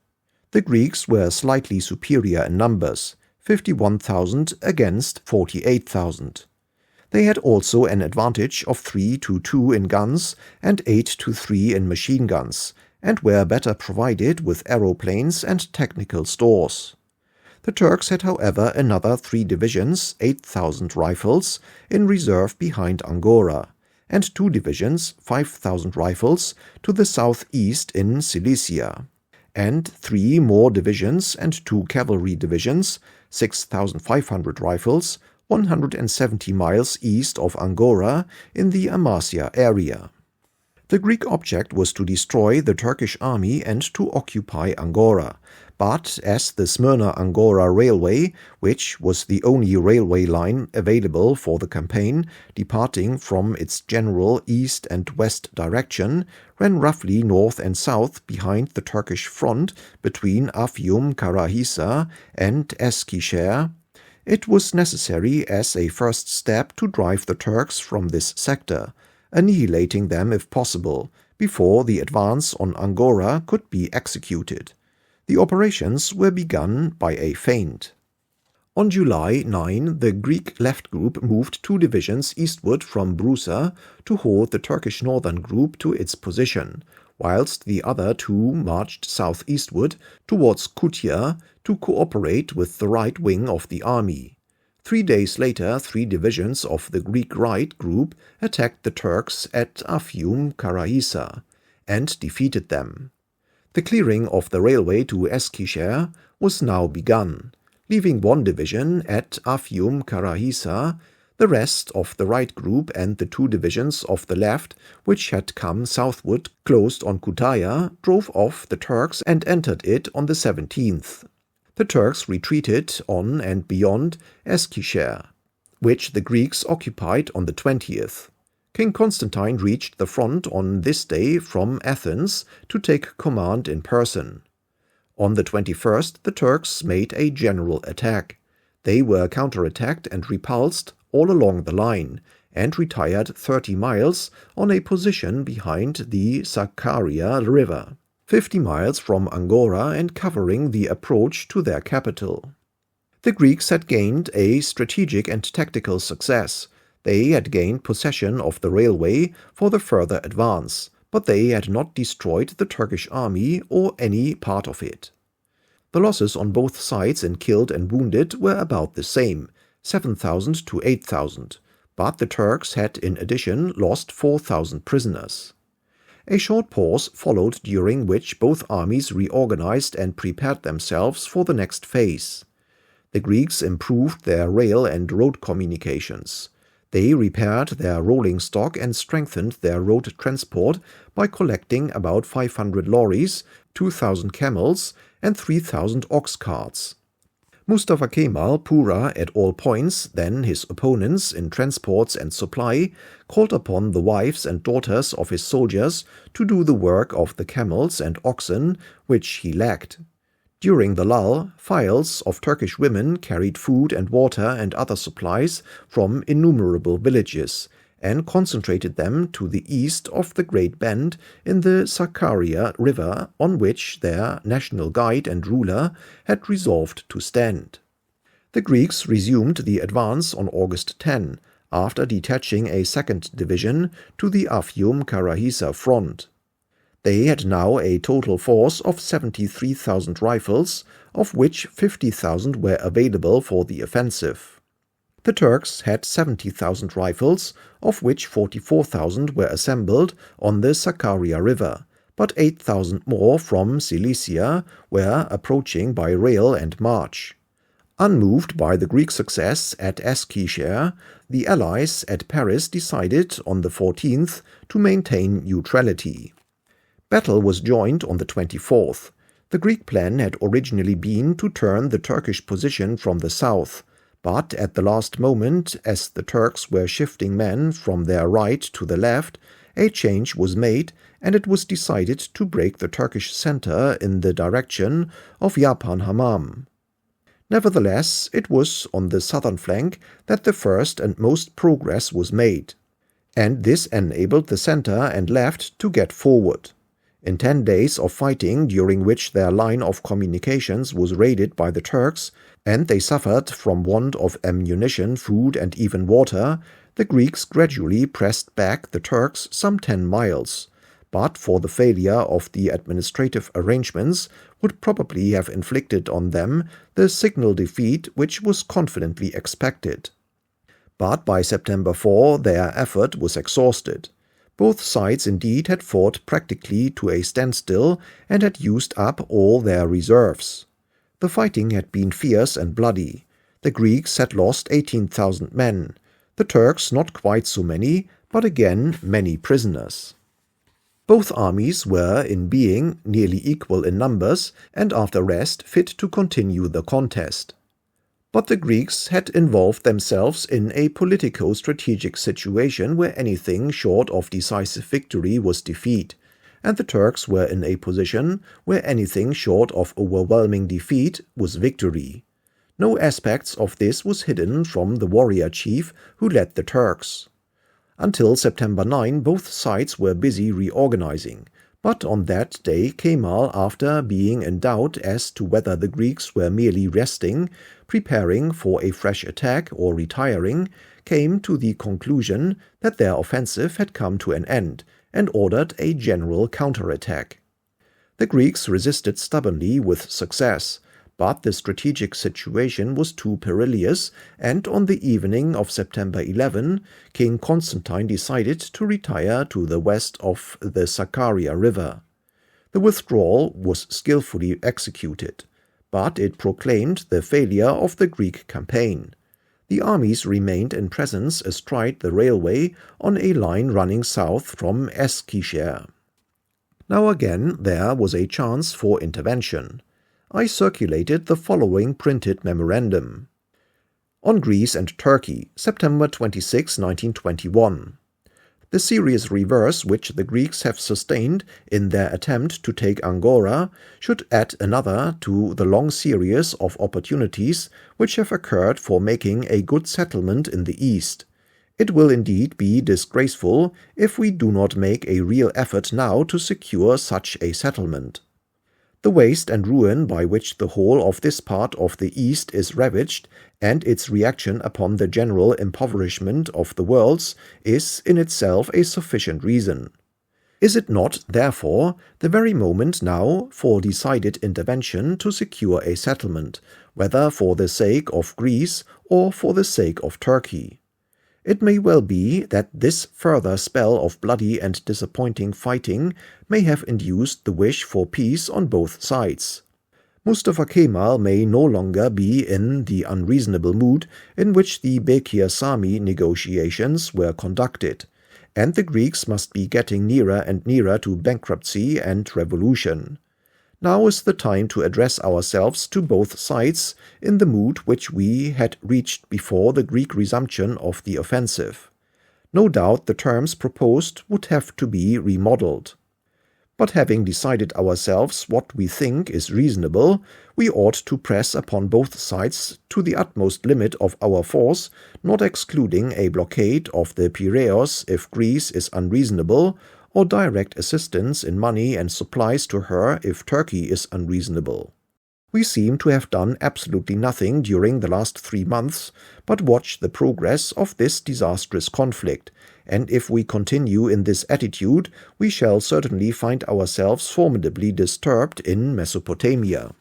The Greeks were slightly superior in numbers, 51,000 against 48,000. They had also an advantage of 3-2 in guns and 8-3 in machine guns, and were better provided with aeroplanes and technical stores. The Turks had, however, another 3 divisions, 8,000 rifles, in reserve behind Angora, and 2 divisions, 5,000 rifles, to the southeast in Cilicia, and 3 more divisions and 2 cavalry divisions, 6,500 rifles, 170 miles east of Angora in the Amasya area. The Greek object was to destroy the Turkish army and to occupy Angora, but as the Smyrna-Angora railway, which was the only railway line available for the campaign, departing from its general east and west direction, ran roughly north and south behind the Turkish front between Afyon-Karahisar and Eskişehir, it was necessary as a first step to drive the Turks from this sector, annihilating them if possible, before the advance on Angora could be executed. The operations were begun by a feint. On July 9, the Greek left group moved 2 divisions eastward from Broussa to hold the Turkish northern group to its position, whilst the other 2 marched southeastward towards Kütahya to cooperate with the right wing of the army. 3 days later, 3 divisions of the Greek right group attacked the Turks at Afyon-Karahisar and defeated them. The clearing of the railway to Eskişehir was now begun, leaving 1 division at Afyon-Karahisar. The rest of the right group and the 2 divisions of the left, which had come southward closed on Kütahya, drove off the Turks and entered it on the 17th. The Turks retreated on and beyond Eskişehir, which the Greeks occupied on the 20th. King Constantine reached the front on this day from Athens to take command in person. On the 21st, the Turks made a general attack. They were counterattacked and repulsed all along the line, and retired 30 miles on a position behind the Sakarya River, 50 miles from Angora and covering the approach to their capital. The Greeks had gained a strategic and tactical success. They had gained possession of the railway for the further advance, but they had not destroyed the Turkish army or any part of it. The losses on both sides in killed and wounded were about the same, 7,000 to 8,000, but the Turks had in addition lost 4,000 prisoners. A short pause followed, during which both armies reorganized and prepared themselves for the next phase. The Greeks improved their rail and road communications. They repaired their rolling stock and strengthened their road transport by collecting about 500 lorries, 2,000 camels, and 3,000 ox carts. Mustafa Kemal, poorer at all points than his opponents in transports and supply, called upon the wives and daughters of his soldiers to do the work of the camels and oxen, which he lacked. During the lull, files of Turkish women carried food and water and other supplies from innumerable villages, and concentrated them to the east of the Great Bend in the Sakarya River, on which their national guide and ruler had resolved to stand. The Greeks resumed the advance on August 10, after detaching a second division to the Afyum-Karahisa front. They had now a total force of 73,000 rifles, of which 50,000 were available for the offensive. The Turks had 70,000 rifles, of which 44,000 were assembled on the Sakarya River, but 8,000 more from Cilicia were approaching by rail and march. Unmoved by the Greek success at Eskişehir, the Allies at Paris decided on the 14th to maintain neutrality. Battle was joined on the 24th. The Greek plan had originally been to turn the Turkish position from the south, but at the last moment, as the Turks were shifting men from their right to the left, a change was made, and it was decided to break the Turkish center in the direction of Yapan Hamam. Nevertheless, it was on the southern flank that the first and most progress was made, and this enabled the center and left to get forward. In 10 days of fighting, during which their line of communications was raided by the Turks, and they suffered from want of ammunition, food, and even water, the Greeks gradually pressed back the Turks some 10 miles, but for the failure of the administrative arrangements would probably have inflicted on them the signal defeat which was confidently expected. But by September 4 their effort was exhausted. Both sides indeed had fought practically to a standstill and had used up all their reserves. The fighting had been fierce and bloody. The Greeks had lost 18,000 men, the Turks not quite so many, but again many prisoners. Both armies were, in being, nearly equal in numbers, and after rest fit to continue the contest. But the Greeks had involved themselves in a politico-strategic situation where anything short of decisive victory was defeat, and the Turks were in a position where anything short of overwhelming defeat was victory. No aspects of this was hidden from the warrior chief who led the Turks. Until September 9, both sides were busy reorganizing, but on that day Kemal, after being in doubt as to whether the Greeks were merely resting, preparing for a fresh attack, or retiring, came to the conclusion that their offensive had come to an end, and ordered a general counterattack. The Greeks resisted stubbornly with success, but the strategic situation was too perilous, and on the evening of September 11, King Constantine decided to retire to the west of the Sakarya River. The withdrawal was skillfully executed, but it proclaimed the failure of the Greek campaign. The armies remained in presence astride the railway on a line running south from Eskişehir. Now again there was a chance for intervention. I circulated the following printed memorandum. On Greece and Turkey, September 26, 1921. The serious reverse which the Greeks have sustained in their attempt to take Angora should add another to the long series of opportunities which have occurred for making a good settlement in the East. It will indeed be disgraceful if we do not make a real effort now to secure such a settlement. The waste and ruin by which the whole of this part of the East is ravaged, and its reaction upon the general impoverishment of the worlds, is in itself a sufficient reason. Is it not, therefore, the very moment now for decided intervention to secure a settlement, whether for the sake of Greece or for the sake of Turkey? It may well be that this further spell of bloody and disappointing fighting may have induced the wish for peace on both sides. Mustafa Kemal may no longer be in the unreasonable mood in which the Bekir-Sami negotiations were conducted, and the Greeks must be getting nearer and nearer to bankruptcy and revolution. Now is the time to address ourselves to both sides in the mood which we had reached before the Greek resumption of the offensive. No doubt the terms proposed would have to be remodeled. But having decided ourselves what we think is reasonable, we ought to press upon both sides to the utmost limit of our force, not excluding a blockade of the Piraeus if Greece is unreasonable, or direct assistance in money and supplies to her if Turkey is unreasonable. We seem to have done absolutely nothing during the last 3 months but watch the progress of this disastrous conflict, and if we continue in this attitude, we shall certainly find ourselves formidably disturbed in Mesopotamia.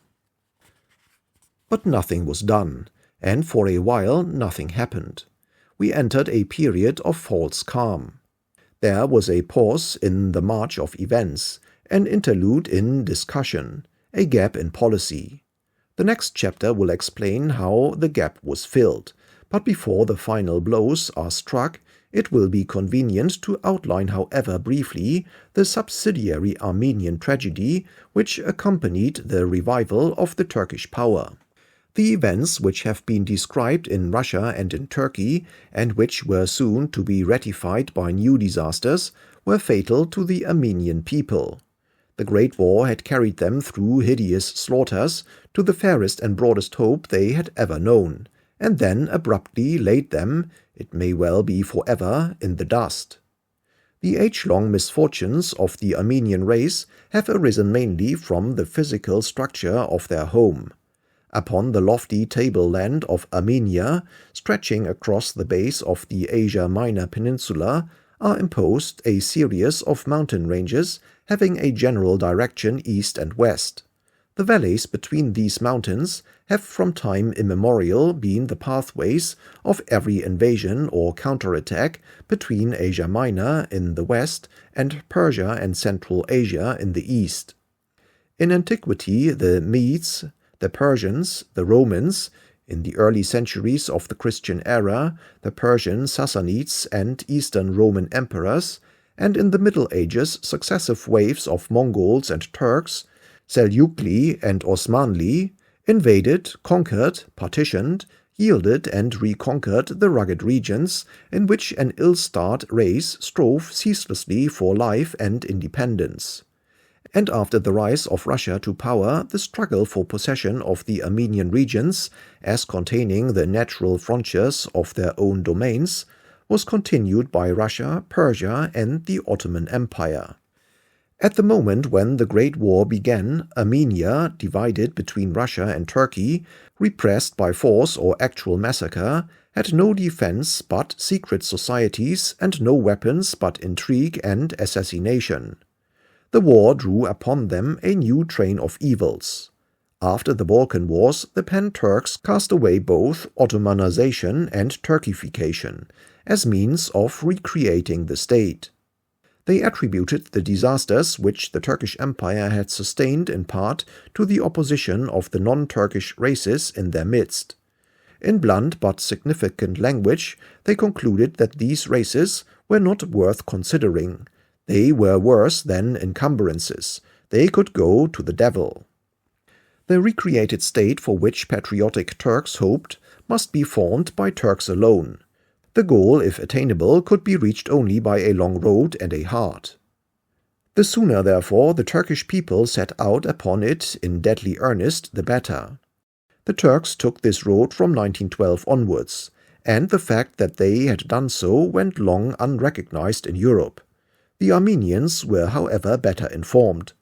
But nothing was done, and for a while nothing happened. We entered a period of false calm. There was a pause in the march of events, an interlude in discussion, a gap in policy. The next chapter will explain how the gap was filled, but before the final blows are struck, it will be convenient to outline, however briefly, the subsidiary Armenian tragedy which accompanied the revival of the Turkish power. The events which have been described in Russia and in Turkey, and which were soon to be ratified by new disasters, were fatal to the Armenian people. The Great War had carried them through hideous slaughters to the fairest and broadest hope they had ever known, and then abruptly laid them, it may well be forever, in the dust. The age-long misfortunes of the Armenian race have arisen mainly from the physical structure of their home. Upon the lofty tableland of Armenia, stretching across the base of the Asia Minor Peninsula, are imposed a series of mountain ranges having a general direction east and west. The valleys between these mountains have from time immemorial been the pathways of every invasion or counterattack between Asia Minor in the west and Persia and Central Asia in the east. In antiquity, the Medes, the Persians, the Romans, in the early centuries of the Christian era, the Persian Sassanids and Eastern Roman emperors, and in the Middle Ages successive waves of Mongols and Turks, Seljuk and Osmanli, invaded, conquered, partitioned, yielded and reconquered the rugged regions in which an ill-starred race strove ceaselessly for life and independence. And after the rise of Russia to power, the struggle for possession of the Armenian regions, as containing the natural frontiers of their own domains, was continued by Russia, Persia, and the Ottoman Empire. At the moment when the Great War began, Armenia, divided between Russia and Turkey, repressed by force or actual massacre, had no defense but secret societies and no weapons but intrigue and assassination. The war drew upon them a new train of evils. After the Balkan Wars, the Pan-Turks cast away both Ottomanization and Turkification as means of recreating the state. They attributed the disasters which the Turkish Empire had sustained in part to the opposition of the non-Turkish races in their midst. In blunt but significant language, they concluded that these races were not worth considering. They were worse than encumbrances. They could go to the devil. The recreated state for which patriotic Turks hoped must be formed by Turks alone. The goal, if attainable, could be reached only by a long road and a heart. The sooner, therefore, the Turkish people set out upon it in deadly earnest, the better. The Turks took this road from 1912 onwards, and the fact that they had done so went long unrecognized in Europe. The Armenians were, however, better informed.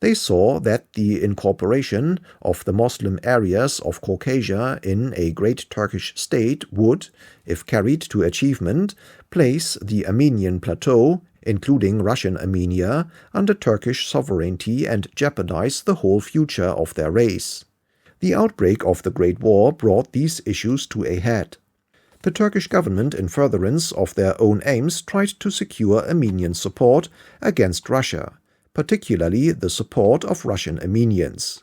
They saw that the incorporation of the Moslem areas of Caucasia in a great Turkish state would, if carried to achievement, place the Armenian plateau, including Russian Armenia, under Turkish sovereignty and jeopardize the whole future of their race. The outbreak of the Great War brought these issues to a head. The Turkish government, in furtherance of their own aims, tried to secure Armenian support against Russia, particularly the support of Russian Armenians.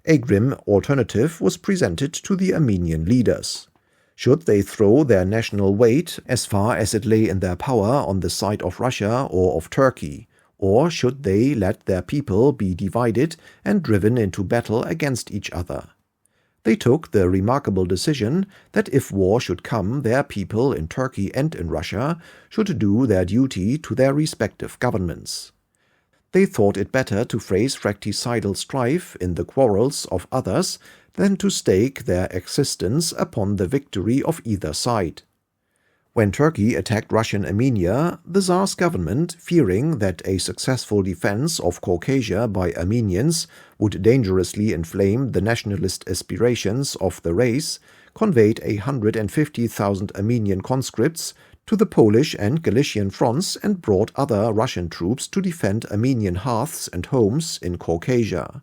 A grim alternative was presented to the Armenian leaders. Should they throw their national weight, as far as it lay in their power, on the side of Russia or of Turkey, or should they let their people be divided and driven into battle against each other? They took the remarkable decision that if war should come, their people in Turkey and in Russia should do their duty to their respective governments. They thought it better to phrase fratricidal strife in the quarrels of others than to stake their existence upon the victory of either side. When Turkey attacked Russian Armenia, the Tsar's government, fearing that a successful defense of Caucasia by Armenians would dangerously inflame the nationalist aspirations of the race, conveyed 150,000 Armenian conscripts to the Polish and Galician fronts and brought other Russian troops to defend Armenian hearths and homes in Caucasia.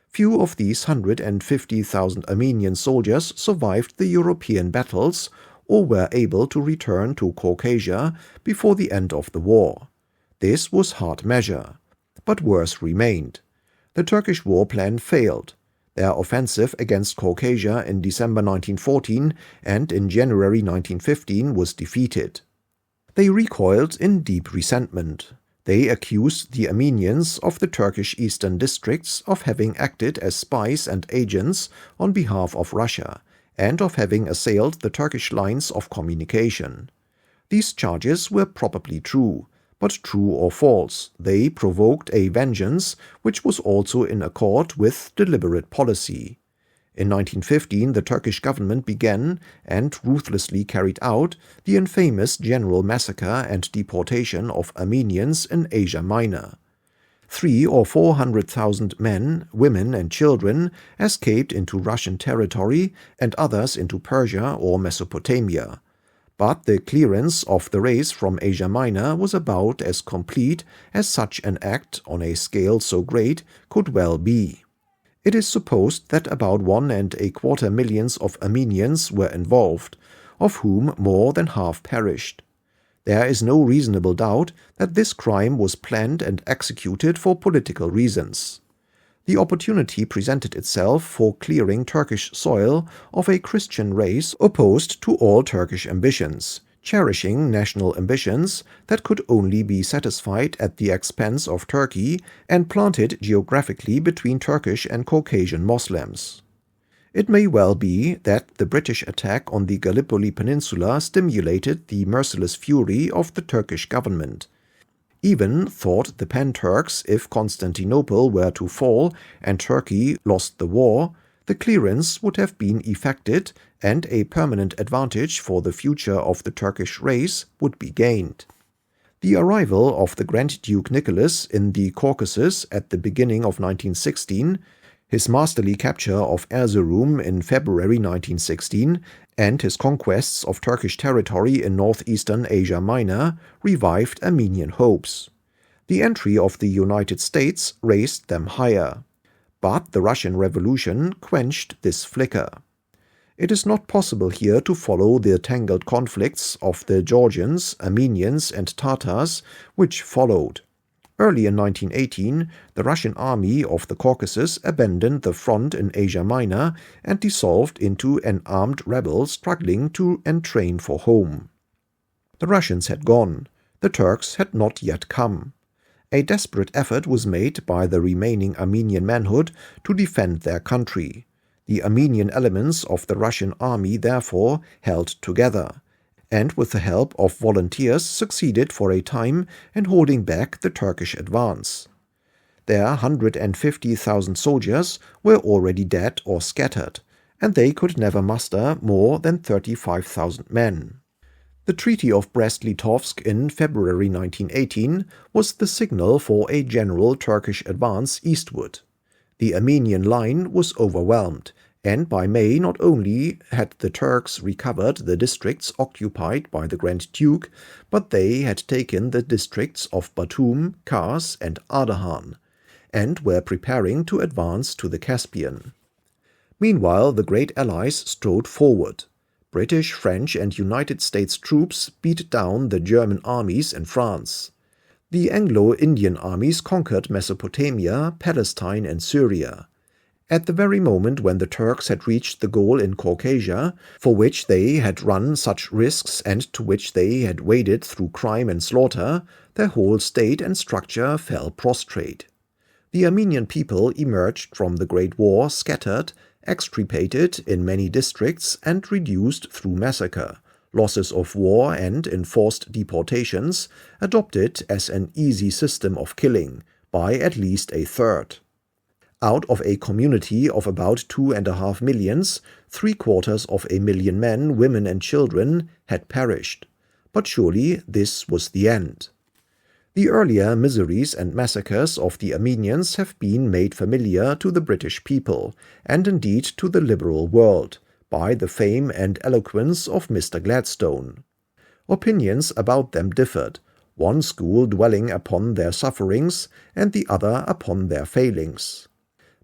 Few of these 150,000 Armenian soldiers survived the European battles or were able to return to Caucasia before the end of the war. This was hard measure, but worse remained. The Turkish war plan failed. Their offensive against Caucasia in December 1914 and in January 1915 was defeated. They recoiled in deep resentment. They accused the Armenians of the Turkish eastern districts of having acted as spies and agents on behalf of Russia, and of having assailed the Turkish lines of communication. These charges were probably true, but true or false, they provoked a vengeance which was also in accord with deliberate policy. In 1915, the Turkish government began, and ruthlessly carried out, the infamous general massacre and deportation of Armenians in Asia Minor. 300,000 or 400,000 men, women and children escaped into Russian territory and others into Persia or Mesopotamia. But the clearance of the race from Asia Minor was about as complete as such an act on a scale so great could well be. It is supposed that about 1.25 million of Armenians were involved, of whom more than half perished. There is no reasonable doubt that this crime was planned and executed for political reasons. The opportunity presented itself for clearing Turkish soil of a Christian race opposed to all Turkish ambitions, cherishing national ambitions that could only be satisfied at the expense of Turkey and planted geographically between Turkish and Caucasian Moslems. It may well be that the British attack on the Gallipoli Peninsula stimulated the merciless fury of the Turkish government. Even, thought the Pan-Turks, if Constantinople were to fall and Turkey lost the war, the clearance would have been effected and a permanent advantage for the future of the Turkish race would be gained. The arrival of the Grand Duke Nicholas in the Caucasus at the beginning of 1916, his masterly capture of Erzurum in February 1916, and his conquests of Turkish territory in northeastern Asia Minor revived Armenian hopes. The entry of the United States raised them higher. But the Russian Revolution quenched this flicker. It is not possible here to follow the tangled conflicts of the Georgians, Armenians, and Tatars which followed. Early in 1918, the Russian army of the Caucasus abandoned the front in Asia Minor and dissolved into an armed rebel struggling to entrain for home. The Russians had gone. The Turks had not yet come. A desperate effort was made by the remaining Armenian manhood to defend their country. The Armenian elements of the Russian army therefore held together, and with the help of volunteers succeeded for a time in holding back the Turkish advance. Their 150,000 soldiers were already dead or scattered, and they could never muster more than 35,000 men. The Treaty of Brest-Litovsk in February 1918 was the signal for a general Turkish advance eastward. The Armenian line was overwhelmed, and by May not only had the Turks recovered the districts occupied by the Grand Duke, but they had taken the districts of Batum, Kars, and Ardahan, and were preparing to advance to the Caspian. Meanwhile, the great allies strode forward. British, French, and United States troops beat down the German armies in France. The Anglo-Indian armies conquered Mesopotamia, Palestine, and Syria. At the very moment when the Turks had reached the goal in Caucasia, for which they had run such risks and to which they had waded through crime and slaughter, their whole state and structure fell prostrate. The Armenian people emerged from the Great War scattered, extirpated in many districts, and reduced through massacre, losses of war, and enforced deportations, adopted as an easy system of killing, by at least a third. Out of a community of about 2.5 millions, 750,000 men, women, and children had perished. But surely this was the end. The earlier miseries and massacres of the Armenians have been made familiar to the British people, and indeed to the liberal world, by the fame and eloquence of Mr. Gladstone. Opinions about them differed, one school dwelling upon their sufferings and the other upon their failings.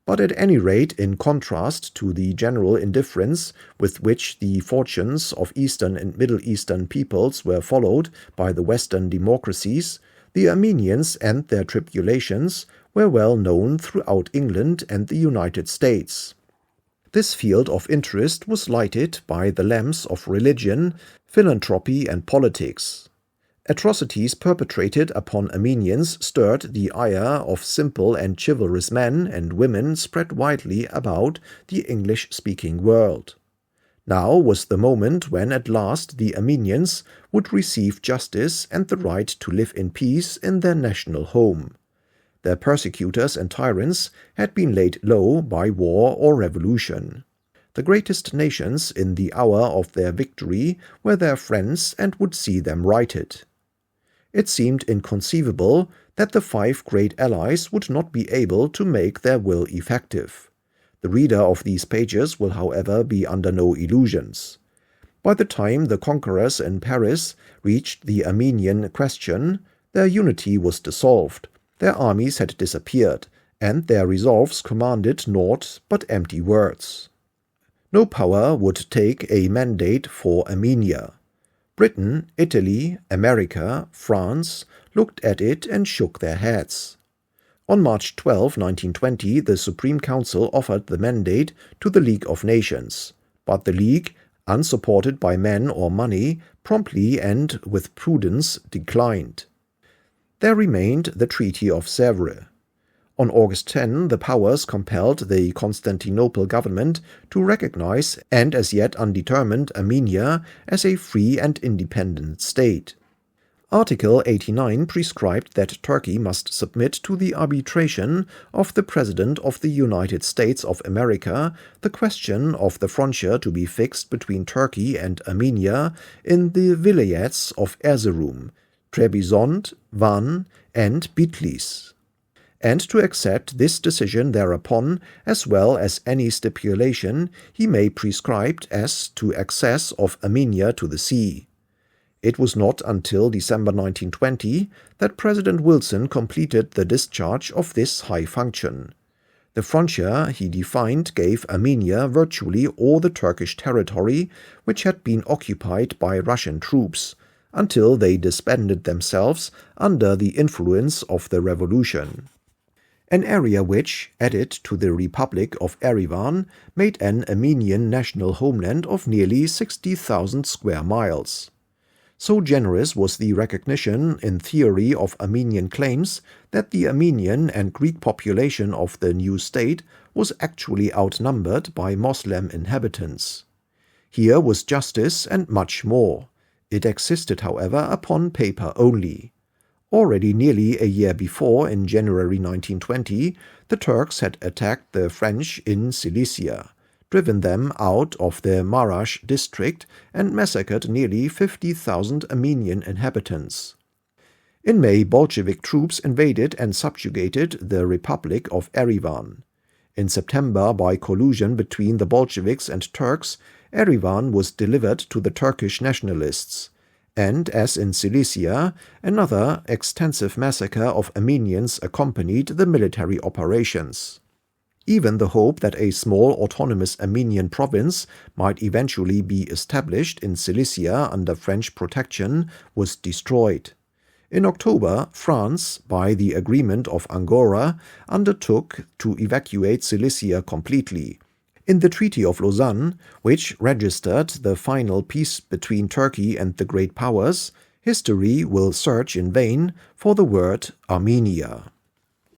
But at any rate, in contrast to the general indifference with which the fortunes of Eastern and Middle Eastern peoples were followed by the Western democracies, the Armenians and their tribulations were well known throughout England and the United States. This field of interest was lighted by the lamps of religion, philanthropy, and politics. Atrocities perpetrated upon Armenians stirred the ire of simple and chivalrous men and women spread widely about the English-speaking world. Now was the moment when at last the Armenians would receive justice and the right to live in peace in their national home. Their persecutors and tyrants had been laid low by war or revolution. The greatest nations in the hour of their victory were their friends and would see them righted. It seemed inconceivable that the 5 great allies would not be able to make their will effective. The reader of these pages will, however, be under no illusions. By the time the conquerors in Paris reached the Armenian question, their unity was dissolved, their armies had disappeared, and their resolves commanded naught but empty words. No power would take a mandate for Armenia. Britain, Italy, America, France looked at it and shook their heads. On March 12, 1920, the Supreme Council offered the mandate to the League of Nations, but the League, unsupported by men or money, promptly and with prudence declined. There remained the Treaty of Sèvres. On August 10, the powers compelled the Constantinople government to recognize and as yet undetermined Armenia as a free and independent state. Article 89 prescribed that Turkey must submit to the arbitration of the President of the United States of America the question of the frontier to be fixed between Turkey and Armenia in the vilayets of Erzurum, Trebizond, Van, and Bitlis, and to accept this decision thereupon, as well as any stipulation he may prescribe as to access of Armenia to the sea. It was not until December 1920 that President Wilson completed the discharge of this high function. The frontier he defined gave Armenia virtually all the Turkish territory which had been occupied by Russian troops, until they disbanded themselves under the influence of the revolution. An area which, added to the Republic of Erivan, made an Armenian national homeland of nearly 60,000 square miles. So generous was the recognition in theory of Armenian claims that the Armenian and Greek population of the new state was actually outnumbered by Moslem inhabitants. Here was justice and much more. It existed, however, upon paper only. Already nearly a year before, in January 1920, the Turks had attacked the French in Cilicia, driven them out of the Marash district, and massacred nearly 50,000 Armenian inhabitants. In May, Bolshevik troops invaded and subjugated the Republic of Erivan. In September, by collusion between the Bolsheviks and Turks, Erivan was delivered to the Turkish nationalists, and, as in Cilicia, another extensive massacre of Armenians accompanied the military operations. Even the hope that a small autonomous Armenian province might eventually be established in Cilicia under French protection was destroyed. In October, France, by the Agreement of Angora, undertook to evacuate Cilicia completely. In the Treaty of Lausanne, which registered the final peace between Turkey and the great powers, history will search in vain for the word Armenia.